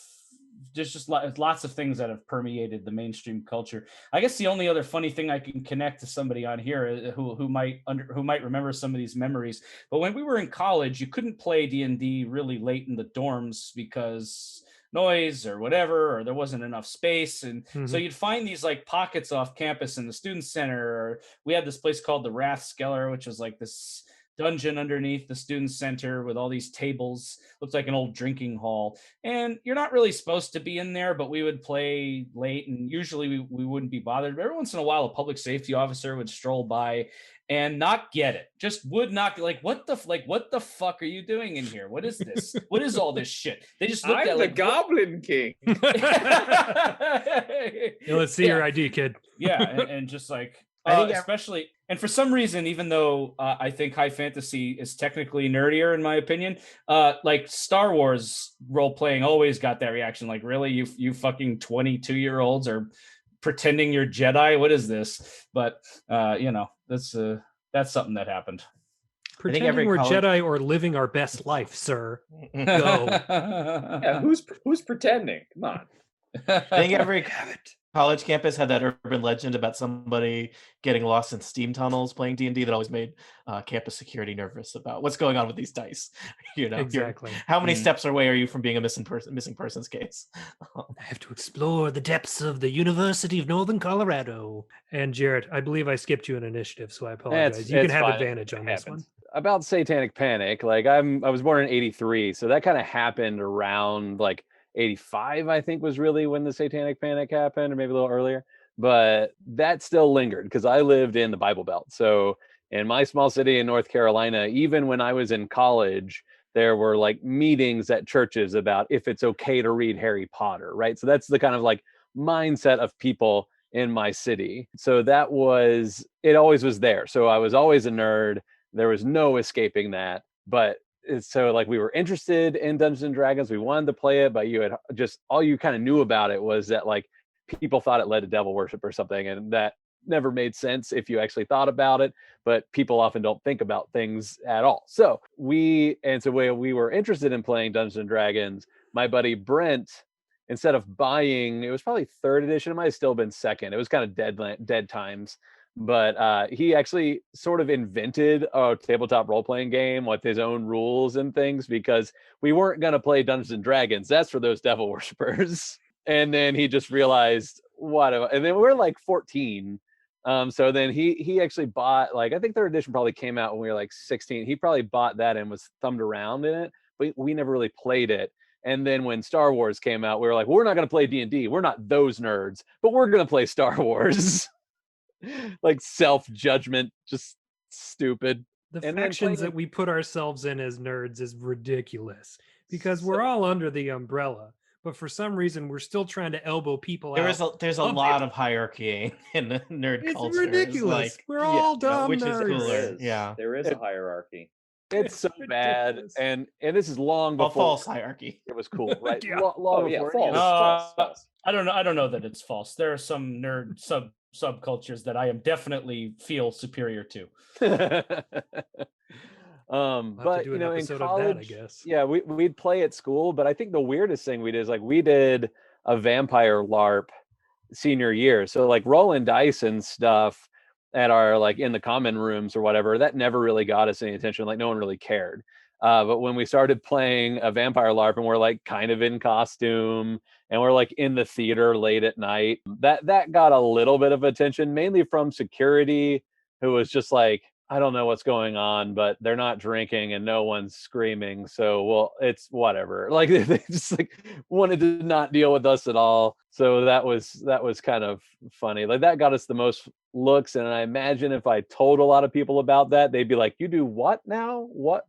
things that have permeated the mainstream culture. I guess the only other funny thing I can connect to somebody on here who might remember some of these memories. But when we were in college, you couldn't play D&D really late in the dorms because noise or whatever, or there wasn't enough space, and so you'd find these like pockets off campus in the student center. Or we had this place called the Rathskeller, which was like this dungeon underneath the student center with all these tables. Looks like an old drinking hall, and you're not really supposed to be in there, but we would play late, and usually we wouldn't be bothered. But every once in a while, a public safety officer would stroll by and not get it. Just would not, like, what the fuck are you doing in here? What is this? What is all this shit? They just looked at like, Goblin King. Let's see your ID, kid. Yeah, and just like, I think especially, and for some reason, even though I think high fantasy is technically nerdier in my opinion, like Star Wars role playing always got that reaction. Like, really, you fucking 22-year-olds are pretending you're Jedi? What is this? But that's something that happened. Pretending we're Jedi or living our best life, sir. Go. Yeah, who's pretending? Come on. I think every college campus had that urban legend about somebody getting lost in steam tunnels playing D&D that always made campus security nervous about what's going on with these dice. Exactly. How many steps away are you from being a missing persons case? I have to explore the depths of the University of Northern Colorado. And Jarrett, I believe I skipped you an initiative, so I apologize. You can have advantage on this one. About Satanic Panic, like I was born in '83, so that kind of happened around like 85, I think, was really when the Satanic Panic happened, or maybe a little earlier. But that still lingered because I lived in the Bible Belt. So in my small city in North Carolina, even when I was in college, there were like meetings at churches about if it's okay to read Harry Potter, right? So that's the kind of like mindset of people in my city. So it always was there. So I was always a nerd. There was no escaping that. But so like we were interested in Dungeons and Dragons. We wanted to play it, but you had just, all you kind of knew about it was that like people thought it led to devil worship or something. And that never made sense if you actually thought about it, but people often don't think about things at all. So we were interested in playing Dungeons and Dragons. My buddy Brent, instead of buying, it was probably third edition. It might have still been second. It was kind of dead times. But he actually sort of invented a tabletop role-playing game with his own rules and things, because we weren't going to play Dungeons and Dragons. That's for those devil worshippers. And then he just realized, and then we were like 14. So then he actually bought, like, I think third edition probably came out when we were like 16. He probably bought that and was thumbed around in it, but we never really played it. And then when Star Wars came out, we were like, we're not going to play D&D. We're not those nerds, but we're going to play Star Wars. Like self-judgment, just stupid. The factions that we put ourselves in as nerds is ridiculous, because we're all under the umbrella, but for some reason we're still trying to elbow people out. There's a lot of hierarchy in the nerd culture. It's ridiculous. We're all dumb which nerds. is cooler. Yeah, there is a hierarchy. It's so bad, and this is long before false hierarchy. It was cool, right? Yeah. Long before false. I don't know that it's false. There are some nerd subcultures that I am definitely feel superior to. But in college, I guess. Yeah, we'd play at school, but I think the weirdest thing we did is like we did a vampire LARP senior year. So like rolling dice and stuff at our, like, in the common rooms or whatever, that never really got us any attention. Like no one really cared. But when we started playing a vampire LARP and we're like kind of in costume and we're like in the theater late at night, that got a little bit of attention, mainly from security, who was just like, I don't know what's going on, but they're not drinking and no one's screaming. So, well, it's whatever. Like they just like wanted to not deal with us at all. So that was kind of funny. Like that got us the most looks. And I imagine if I told a lot of people about that, they'd be like, you do what now? What?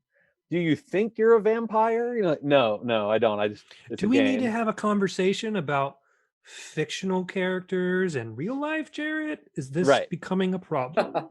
Do you think you're a vampire? You're like, no, I don't. It's Do a we game. need to have a conversation about fictional characters and real life, Jarrett? Is this Right. becoming a problem?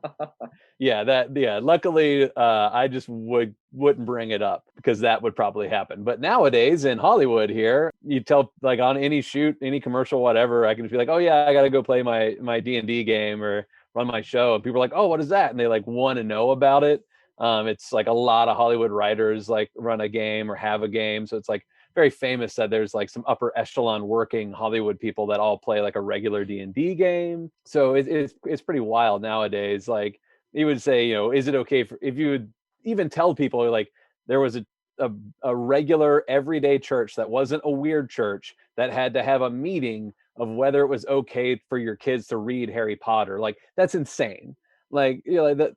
Yeah. Luckily, I just wouldn't bring it up because that would probably happen. But nowadays in Hollywood here, you tell like on any shoot, any commercial, whatever, I can just be like, oh yeah, I got to go play my D&D game or run my show. And people are like, oh, what is that? And they like want to know about it. It's like a lot of Hollywood writers like run a game or have a game. So it's like very famous that there's like some upper echelon working Hollywood people that all play like a regular D&D game. So it's pretty wild nowadays. Like you would say, is it okay if you would even tell people like there was a regular everyday church that wasn't a weird church that had to have a meeting of whether it was okay for your kids to read Harry Potter. Like that's insane. Like, like that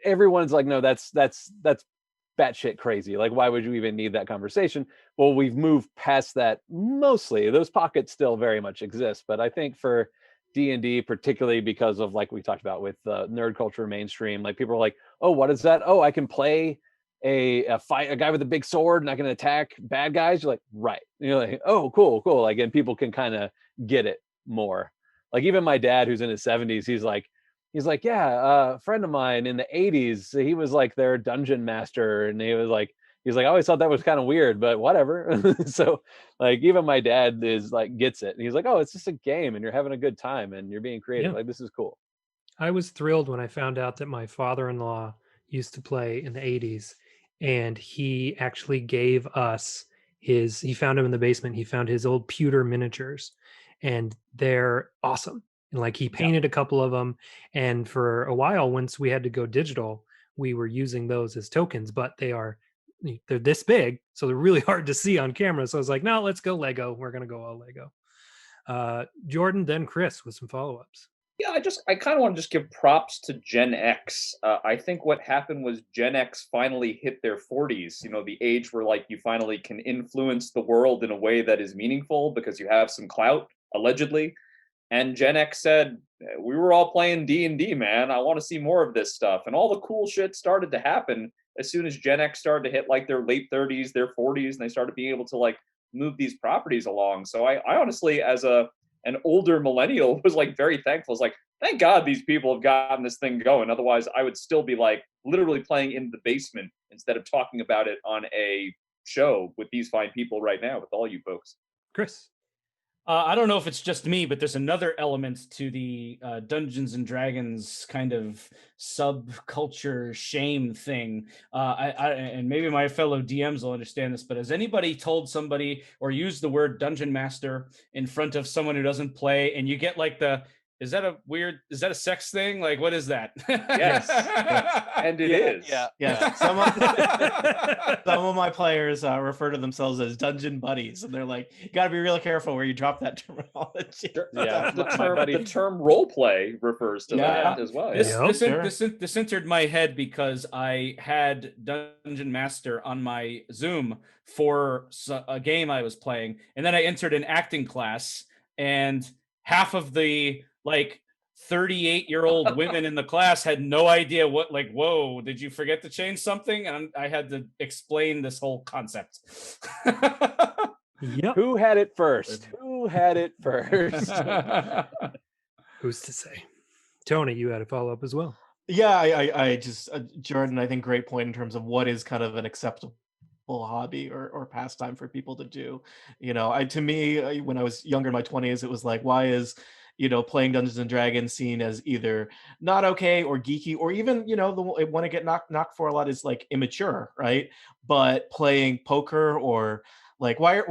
everyone's like, no, that's batshit crazy. Like, why would you even need that conversation? Well, we've moved past that mostly. Those pockets still very much exist. But I think for D&D, particularly because of like we talked about with nerd culture mainstream, like people are like, oh, what is that? Oh, I can play a guy with a big sword and I can attack bad guys. You're like, right. You're like, oh, cool. Like, and people can kind of get it more. Like even my dad, who's in his 70s, he's like, yeah, a friend of mine in the 80s, he was like their dungeon master. And he's like, I always thought that was kind of weird, but whatever. So like, even my dad is like, gets it. And he's like, oh, it's just a game and you're having a good time and you're being creative. Yeah. Like, this is cool. I was thrilled when I found out that my father-in-law used to play in the 80s, and he actually gave us he found him in the basement. He found his old pewter miniatures, and they're awesome. And like he painted a couple of them, and for a while, once we had to go digital, we were using those as tokens, but they're this big, so they're really hard to see on camera. So I was like, no, let's go Lego. We're gonna go all Lego. Jordan, then Chris with some follow-ups. Yeah, I kind of want to just give props to Gen X. I think what happened was Gen X finally hit their 40s, the age where like you finally can influence the world in a way that is meaningful because you have some clout, allegedly. And Gen X said, we were all playing D&D, man. I want to see more of this stuff. And all the cool shit started to happen as soon as Gen X started to hit like their late 30s, their 40s, and they started being able to like move these properties along. So I honestly, as an older millennial, was like very thankful. It's like, thank God these people have gotten this thing going. Otherwise, I would still be like literally playing in the basement instead of talking about it on a show with these fine people right now, with all you folks. Chris. I don't know if it's just me, but there's another element to the Dungeons and Dragons kind of subculture shame thing. And maybe my fellow DMs will understand this, but has anybody told somebody or used the word dungeon master in front of someone who doesn't play, and you get like is that a sex thing? Like, what is that? Yes. And it is. Yeah. Some of my players refer to themselves as dungeon buddies, and they're like, you got to be real careful where you drop that terminology. Yeah, the term role play refers to that as well. This entered my head because I had Dungeon Master on my Zoom for a game I was playing, and then I entered an acting class, and half of the like 38-year-old women in the class had no idea what, like, whoa, did you forget to change something? And I had to explain this whole concept. Yep. Who had it first? Who's to say? Tony, you had a follow-up as well. Yeah, I just, Jordan, I think great point in terms of what is kind of an acceptable hobby or pastime for people to do. To me, when I was younger in my 20s, it was like, why is playing Dungeons and Dragons seen as either not okay or geeky, or even the one I get knocked for a lot is like immature, right? But playing poker, or like why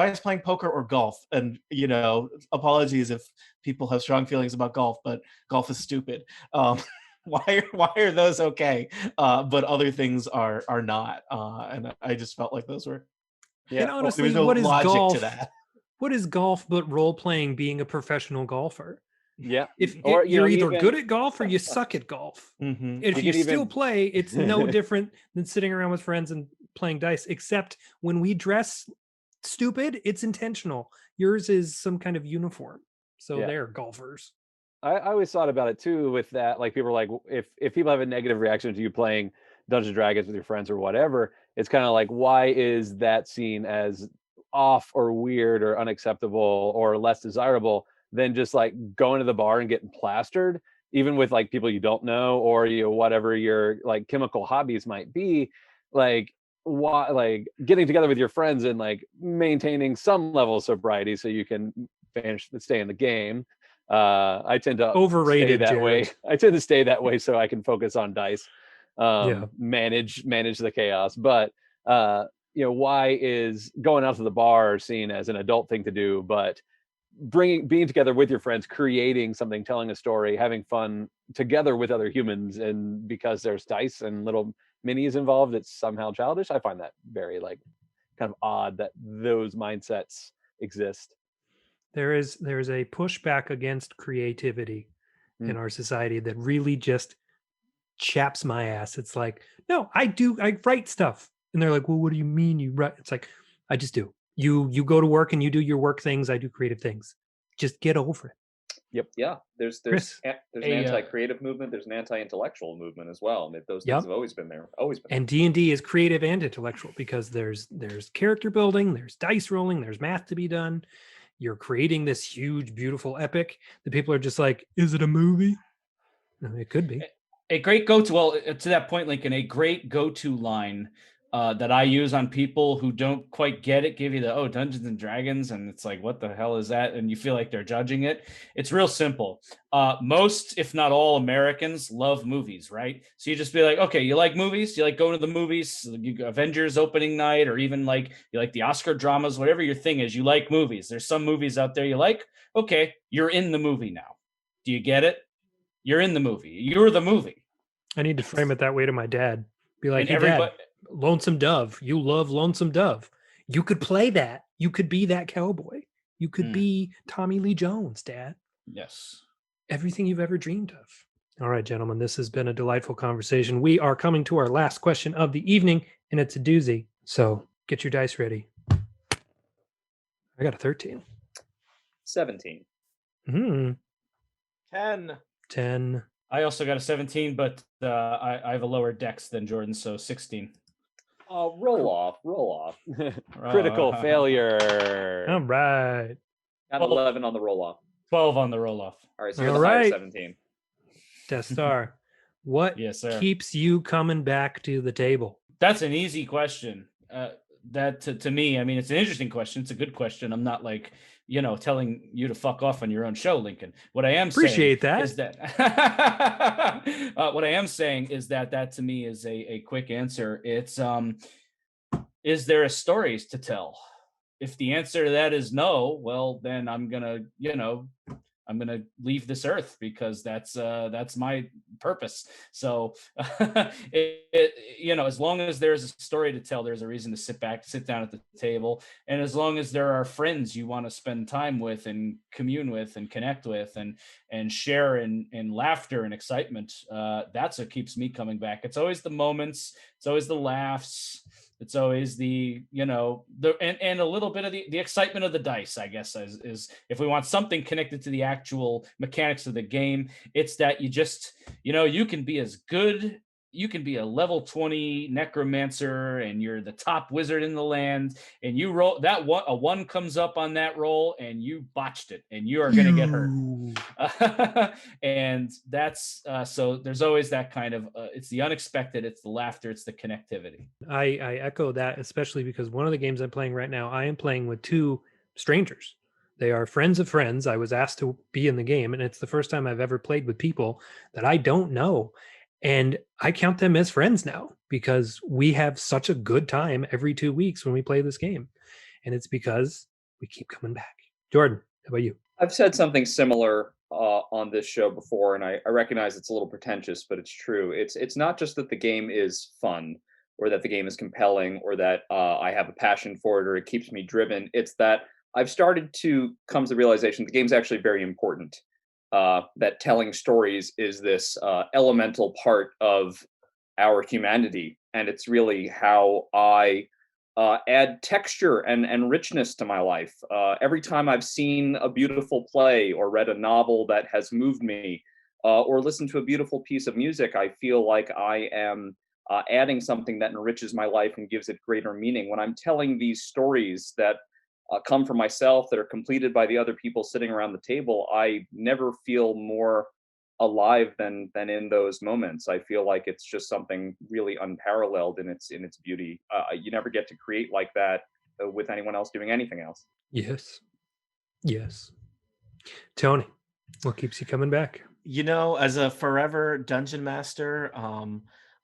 is playing poker or golf? And apologies if people have strong feelings about golf, but golf is stupid. why are those okay, but other things are not? And I just felt like those were And there honestly, was no what is logic golf? to that. What is golf but role playing being a professional golfer? Yeah. If Or you're either even good at golf or you suck at golf. Mm-hmm. If You you could still even- play, it's no different than sitting around with friends and playing dice, except when we dress stupid, it's intentional. Yours is some kind of uniform. So Yeah. they're golfers. I always thought about it too with that. Like people are like, if people have a negative reaction to you playing Dungeons and Dragons with your friends or whatever, it's kind of like, why is that seen as off or weird or unacceptable or less desirable than just like going to the bar and getting plastered, even with like people you don't know, or whatever your like chemical hobbies might be. Like why, like getting together with your friends and like maintaining some level of sobriety so you can stay in the game. I tend to Overrated, stay that way. Jared. I tend to stay that way so I can focus on dice, Yeah. manage the chaos. But why is going out to the bar seen as an adult thing to do? But being together with your friends, creating something, telling a story, having fun together with other humans, and because there's dice and little minis involved, it's somehow childish. I find that very like kind of odd that those mindsets exist. There is a pushback against creativity in our society that really just chaps my ass. It's like, no, I write stuff. And they're like, well, what do you mean you write? It's like, I just do. You go to work and you do your work things. I do creative things. Just get over it. Yep. Yeah, there's Chris. an anti-creative movement. There's an anti-intellectual movement as well. And those Yep. things have always been there. Always been. And D&D is creative and intellectual because there's character building, there's dice rolling, there's math to be done. You're creating this huge, beautiful epic. The people are just like, is it a movie? No, it could be. A great go-to, well, to that point, Lincoln, a great go-to line that I use on people who don't quite get it, give you the, Dungeons and Dragons, and it's like, what the hell is that? And you feel like they're judging it. It's real simple. Most, if not all, Americans love movies, right? So you just be like, okay, you like movies? You like going to the movies? Avengers opening night, or even like you like the Oscar dramas, whatever your thing is, you like movies. There's some movies out there you like. Okay, you're in the movie now. Do you get it? You're in the movie. You're the movie. I need to frame it that way to my dad. Be like, And hey, everybody, Dad, Lonesome Dove. You love Lonesome Dove. You could play that. You could be that cowboy. You could be Tommy Lee Jones, Dad. yes. Everything you've ever dreamed of. All right, gentlemen, this has been a delightful conversation. We are coming to our last question of the evening, and it's a doozy. So get your dice ready. I got a 13. 17. 10. I also got a 17, but I have a lower dex than Jordan, so 16. Roll off. Critical failure. All right. Got Well- 11 on the roll off. 12 on the roll-off. All right, so you're All the higher right. 17. Death Star. What Yes, sir. keeps you coming back to the table? That's an easy question. That to me, I mean, it's an interesting question. It's a good question. I'm not like, telling you to fuck off on your own show, Lincoln. What I am Appreciate saying that. is that what I am saying is that to me is a quick answer. It's is there a stories to tell? If the answer to that is no, well, then I'm gonna leave this earth because that's my purpose. So, as long as there's a story to tell, there's a reason to sit down at the table. And as long as there are friends you want to spend time with and commune with and connect with and share in laughter and excitement, that's what keeps me coming back. It's always the moments. It's always the laughs. It's always and a little bit of the excitement of the dice, I guess, is if we want something connected to the actual mechanics of the game, it's that you just, you can be as good. You can be a level 20 necromancer and you're the top wizard in the land, and you roll that one, a 1 comes up on that roll and you botched it and you are going to get hurt. And that's so there's always that kind of it's the unexpected, it's the laughter, it's the connectivity. I echo that, especially because one of the games I'm playing right now, I am playing with 2 strangers. They are friends of friends. I was asked to be in the game, and it's the first time I've ever played with people that I don't know. And I count them as friends now because we have such a good time every 2 weeks when we play this game. And it's because we keep coming back. Jordan, how about you? I've said something similar on this show before, and I recognize it's a little pretentious, but it's true. It's not just that the game is fun, or that the game is compelling, or that I have a passion for it, or it keeps me driven. It's that I've started to come to the realization the game's actually very important. That telling stories is this elemental part of our humanity, and it's really how I add texture and richness to my life. Every time I've seen a beautiful play or read a novel that has moved me, or listened to a beautiful piece of music, I feel like I am adding something that enriches my life and gives it greater meaning. When I'm telling these stories that come from myself, that are completed by the other people sitting around the table, I never feel more alive than in those moments. I feel like it's just something really unparalleled in its beauty. You never get to create like that with anyone else doing anything else. Yes. Yes. Tony, what keeps you coming back? As a forever dungeon master,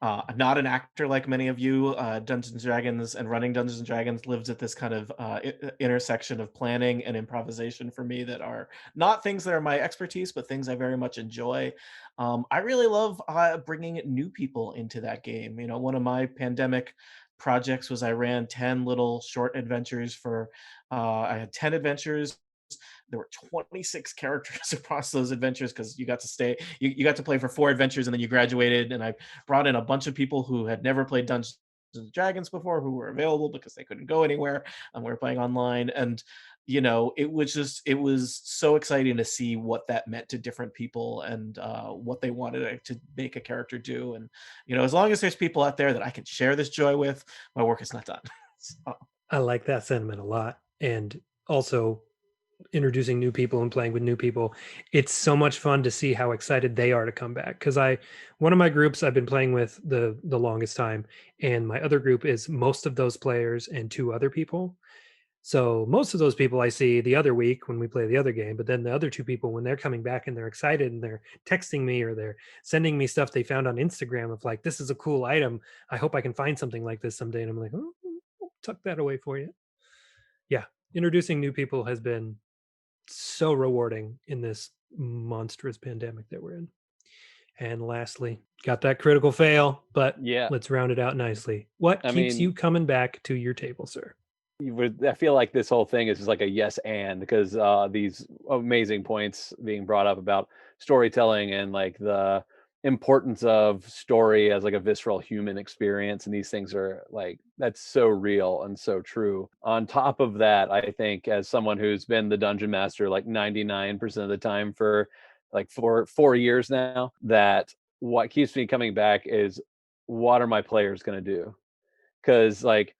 I'm not an actor like many of you. Dungeons and Dragons and running Dungeons and Dragons lives at this kind of intersection of planning and improvisation for me that are not things that are my expertise, but things I very much enjoy. I really love bringing new people into that game. One of my pandemic projects was I ran 10 little short adventures I had 10 adventures. There were 26 characters across those adventures because you got to you got to play for 4 adventures and then you graduated. And I brought in a bunch of people who had never played Dungeons and Dragons before, who were available because they couldn't go anywhere, and we were playing online. And it was so exciting to see what that meant to different people, and what they wanted to make a character do. And as long as there's people out there that I can share this joy with, my work is not done. So. I like that sentiment a lot. And also, introducing new people and playing with new people, it's so much fun to see how excited they are to come back. Because one of my groups I've been playing with the longest time, and my other group is most of those players and 2 other people. So most of those people I see the other week when we play the other game, but then the other 2 people, when they're coming back and they're excited and they're texting me or they're sending me stuff they found on Instagram of like, this is a cool item, I hope I can find something like this someday. And I'm like, oh, I'll tuck that away for you. Yeah, introducing new people has been so rewarding in this monstrous pandemic that we're in. And lastly, got that critical fail, but Yeah. let's round it out nicely. What keeps you coming back to your table, sir? I feel like this whole thing is just like a yes and, because these amazing points being brought up about storytelling and like the importance of story as like a visceral human experience, and these things are like, that's so real and so true. On top of that, I think as someone who's been the dungeon master like 99% of the time for like 4 years now, that what keeps me coming back is, what are my players going to do? Because like,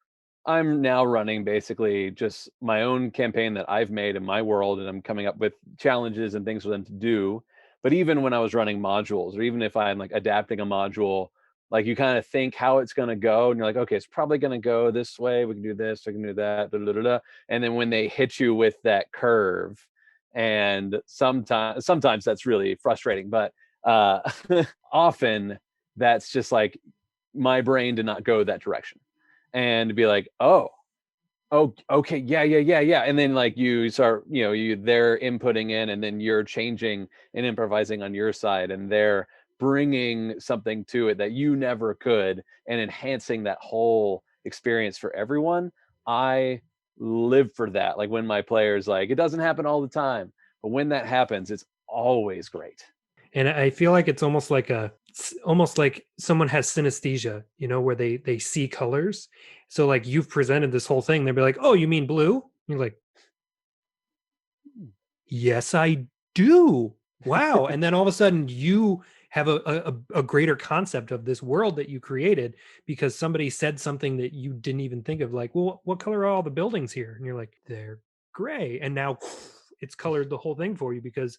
I'm now running basically just my own campaign that I've made in my world, and I'm coming up with challenges and things for them to do. But even when I was running modules, or even if I'm like adapting a module, like you kind of think how it's going to go, and you're like, okay, it's probably going to go this way. We can do this, we can do that, blah, blah, blah, blah. And then when they hit you with that curve, and sometimes that's really frustrating, but often that's just like my brain did not go that direction, and be like, oh, okay, yeah. And then like you start, they're inputting in, and then you're changing and improvising on your side, and they're bringing something to it that you never could, and enhancing that whole experience for everyone. I live for that. Like when my players, like, it doesn't happen all the time, but when that happens, it's always great. And I feel like it's almost like someone has synesthesia, where they see colors. So like you've presented this whole thing, they'll be like, oh, you mean blue? And you're like, yes, I do. Wow. And then all of a sudden you have a greater concept of this world that you created because somebody said something that you didn't even think of, like, well, what color are all the buildings here? And you're like, they're gray. And now it's colored the whole thing for you because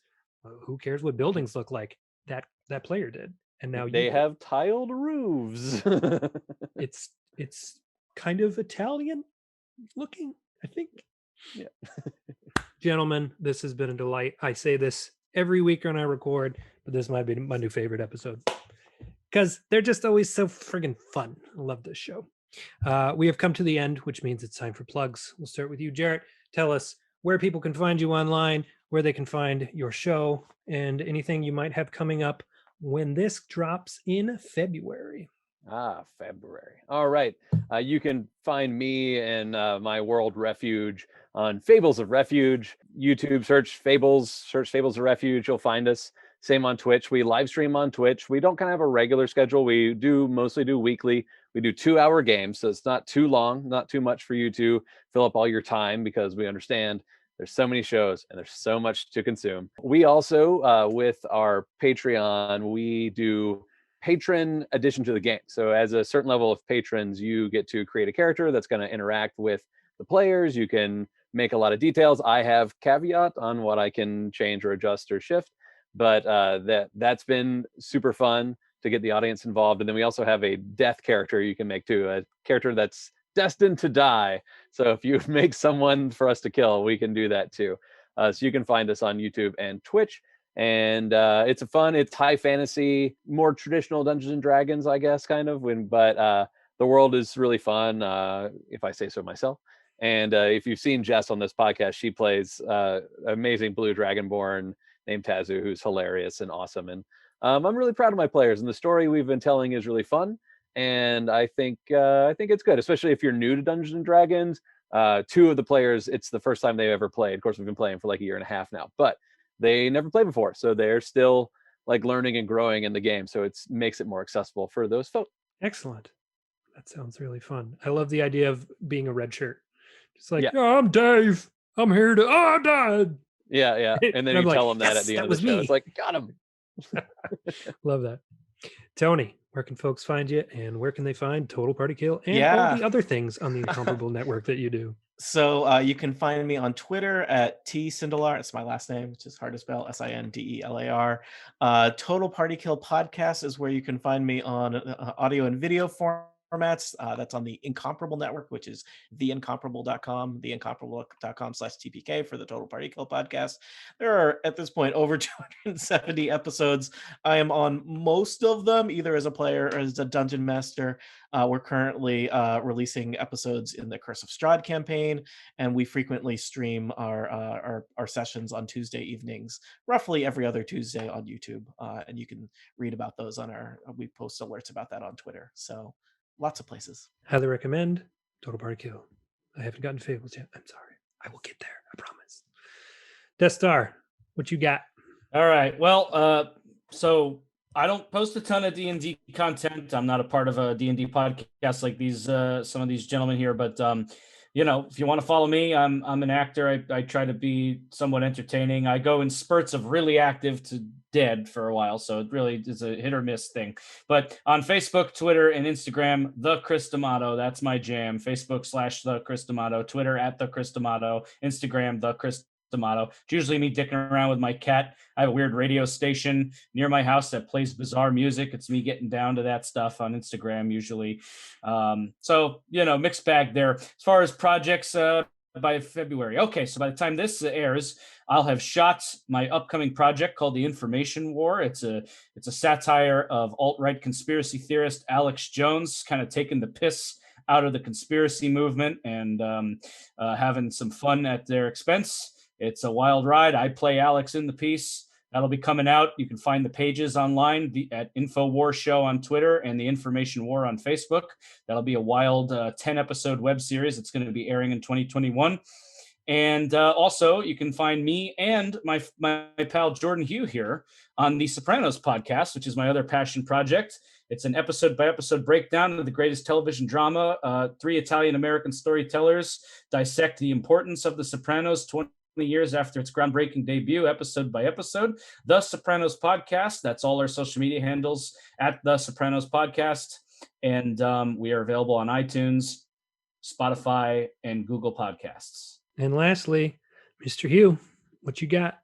who cares what buildings look like? That player did. And now they have tiled roofs. it's kind of Italian looking, I think. Yeah. Gentlemen, this has been a delight. I say this every week when I record, but this might be my new favorite episode because they're just always so friggin' fun. I love this show. We have come to the end, which means it's time for plugs. We'll start with you, Jarrett. Tell us where people can find you online, where they can find your show and anything you might have coming up when this drops in February. February. All right. You can find me and my World Refuge on Fables of Refuge. YouTube, search Fables of Refuge. You'll find us. Same on Twitch. We live stream on Twitch. We don't kind of have a regular schedule. We mostly do weekly. We do 2-hour games, so it's not too long, not too much for you to fill up all your time, because we understand there's so many shows and there's so much to consume. We also, with our Patreon, we do patron addition to the game. So as a certain level of patrons, you get to create a character that's going to interact with the players. You can make a lot of details. I have caveat on what I can change or adjust or shift, but that's been super fun to get the audience involved. And then we also have a death character you can make too, a character that's destined to die. So if you make someone for us to kill, we can do that too. So you can find us on YouTube and Twitch. And it's high fantasy, more traditional Dungeons and Dragons, I guess, kind of. But the world is really fun, if I say so myself. And if you've seen Jess on this podcast, she plays amazing blue dragonborn named Tazu, who's hilarious and awesome. And I'm really proud of my players, and the story we've been telling is really fun. And I think it's good, especially if you're new to Dungeons and Dragons. 2 of the players, it's the first time they've ever played. Of course, we've been playing for like a year and a half now, but they never played before, so they're still like learning and growing in the game. So it makes it more accessible for those folks. Excellent. That sounds really fun. I love the idea of being a red shirt. Just like, Yeah. "Oh, I'm Dave. I'm here to. Oh, I died." Yeah. And then I'm you like, tell them that "Yes, at the that end of was the show. me." It's like, got him. Love that. Tony, where can folks find you, and where can they find Total Party Kill and all Yeah. the other things on the Incomparable Network that you do? So you can find me on Twitter at Sindelar. It's my last name, which is hard to spell, Sindelar. Total Party Kill podcast is where you can find me on audio and video formats. That's on the Incomparable Network, which is theincomparable.com, theincomparable.com/TPK for the Total Party Kill podcast. There are, at this point, over 270 episodes. I am on most of them, either as a player or as a dungeon master. We're currently releasing episodes in the Curse of Strahd campaign, and we frequently stream our sessions on Tuesday evenings, roughly every other Tuesday on YouTube. And you can read about those we post alerts about that on Twitter. So lots of places. Highly recommend Total Party Kill. I haven't gotten Fables yet. I'm sorry. I will get there. I promise. Death Star, what you got? All right. Well, so I don't post a ton of D&D content. I'm not a part of a D&D podcast like these some of these gentlemen here, but if you want to follow me, I'm an actor. I try to be somewhat entertaining. I go in spurts of really active to dead for a while, so it really is a hit or miss thing. But on Facebook, Twitter, and Instagram, The Chris D'Amato, that's my jam. Facebook /The Chris D'Amato, Twitter @The Chris D'Amato, Instagram The Chris D'Amato. It's usually me dicking around with my cat. I have a weird radio station near my house that plays bizarre music. It's me getting down to that stuff on Instagram usually. So, mixed bag there. As far as projects by February. Okay, so by the time this airs, I'll have shot my upcoming project called The Information War. It's a satire of alt-right conspiracy theorist Alex Jones, kind of taking the piss out of the conspiracy movement and having some fun at their expense. It's a wild ride. I play Alex in the piece. That'll be coming out. You can find the pages online at InfoWar Show on Twitter and The Information War on Facebook. That'll be a wild 10-episode web series. It's going to be airing in 2021. And also, you can find me and my pal Jordan Hue here on the Sopranos podcast, which is my other passion project. It's an episode-by-episode breakdown of the greatest television drama. 3 Italian-American storytellers dissect the importance of The Sopranos 20 years after its groundbreaking debut, episode by episode. The Sopranos Podcast. That's all our social media handles at The Sopranos Podcast. And we are available on iTunes, Spotify, and Google Podcasts. And lastly, Mr. Hugh, what you got?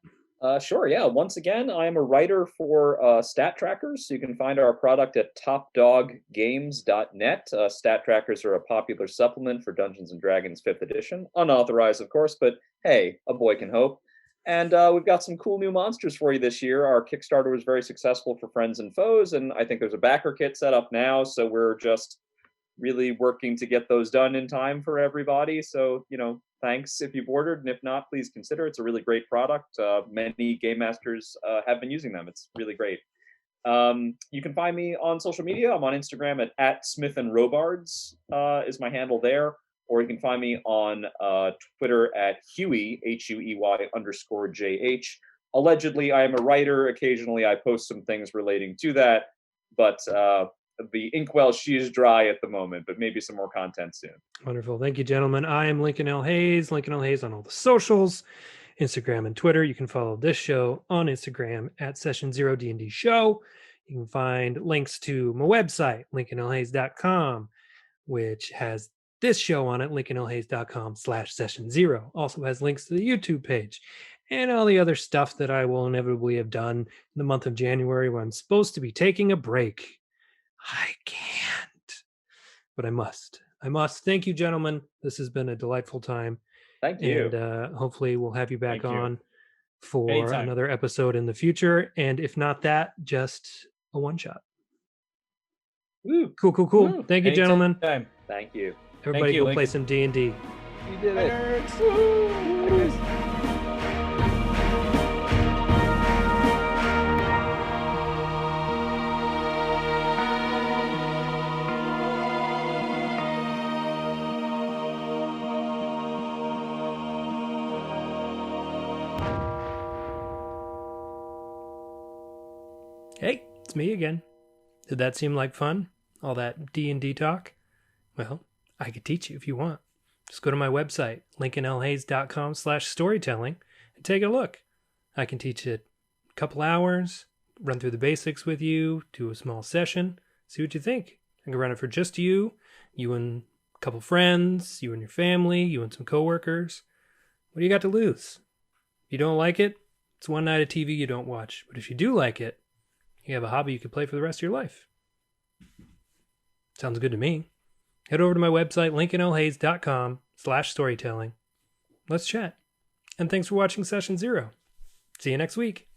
Sure, yeah. Once again, I am a writer for Stat Trackers. So you can find our product at topdoggames.net. Stat Trackers are a popular supplement for Dungeons & Dragons 5th edition. Unauthorized, of course, but hey, a boy can hope. And we've got some cool new monsters for you this year. Our Kickstarter was very successful for friends and foes, and I think there's a backer kit set up now, so we're just really working to get those done in time for everybody. So, thanks if you've ordered, and if not, please consider. It's a really great product. Many game masters have been using them. It's really great. You can find me on social media. I'm on Instagram at Smith and Robards is my handle there. Or you can find me on Twitter at Huey, HUEY_JH. Allegedly, I am a writer. Occasionally, I post some things relating to that. But the inkwell, she is dry at the moment, but maybe some more content soon. Wonderful. Thank you, gentlemen. I am Lincoln L. Hayes. Lincoln L. Hayes on all the socials, Instagram and Twitter. You can follow this show on Instagram at Session Zero D&D Show. You can find links to my website, lincolnlhayes.com, which has this show on it, lincolnlhayes.com/session0. Also has links to the YouTube page and all the other stuff that I will inevitably have done in the month of January when I'm supposed to be taking a break. I can't, but I must. Thank you, gentlemen. This has been a delightful time. Thank you. And hopefully we'll have you back Thank you. on for Anytime. another episode in the future. And if not that, just a one-shot. Woo. Cool. Woo. Thank you, gentlemen. Anytime. Thank you. Everybody you, go play Lincoln. some D&D. You did it. Nerds. Woo. Hey, it's me again. Did that seem like fun? All that D&D talk? Well, I could teach you if you want. Just go to my website, lincolnlhayes.com/storytelling, and take a look. I can teach it a couple hours, run through the basics with you, do a small session, see what you think. I can run it for just you and a couple friends, you and your family, you and some coworkers. What do you got to lose? If you don't like it, it's one night of TV you don't watch. But if you do like it, you have a hobby you can play for the rest of your life. Sounds good to me. Head over to my website, lincolnlhayes.com/storytelling. Let's chat. And thanks for watching Session Zero. See you next week.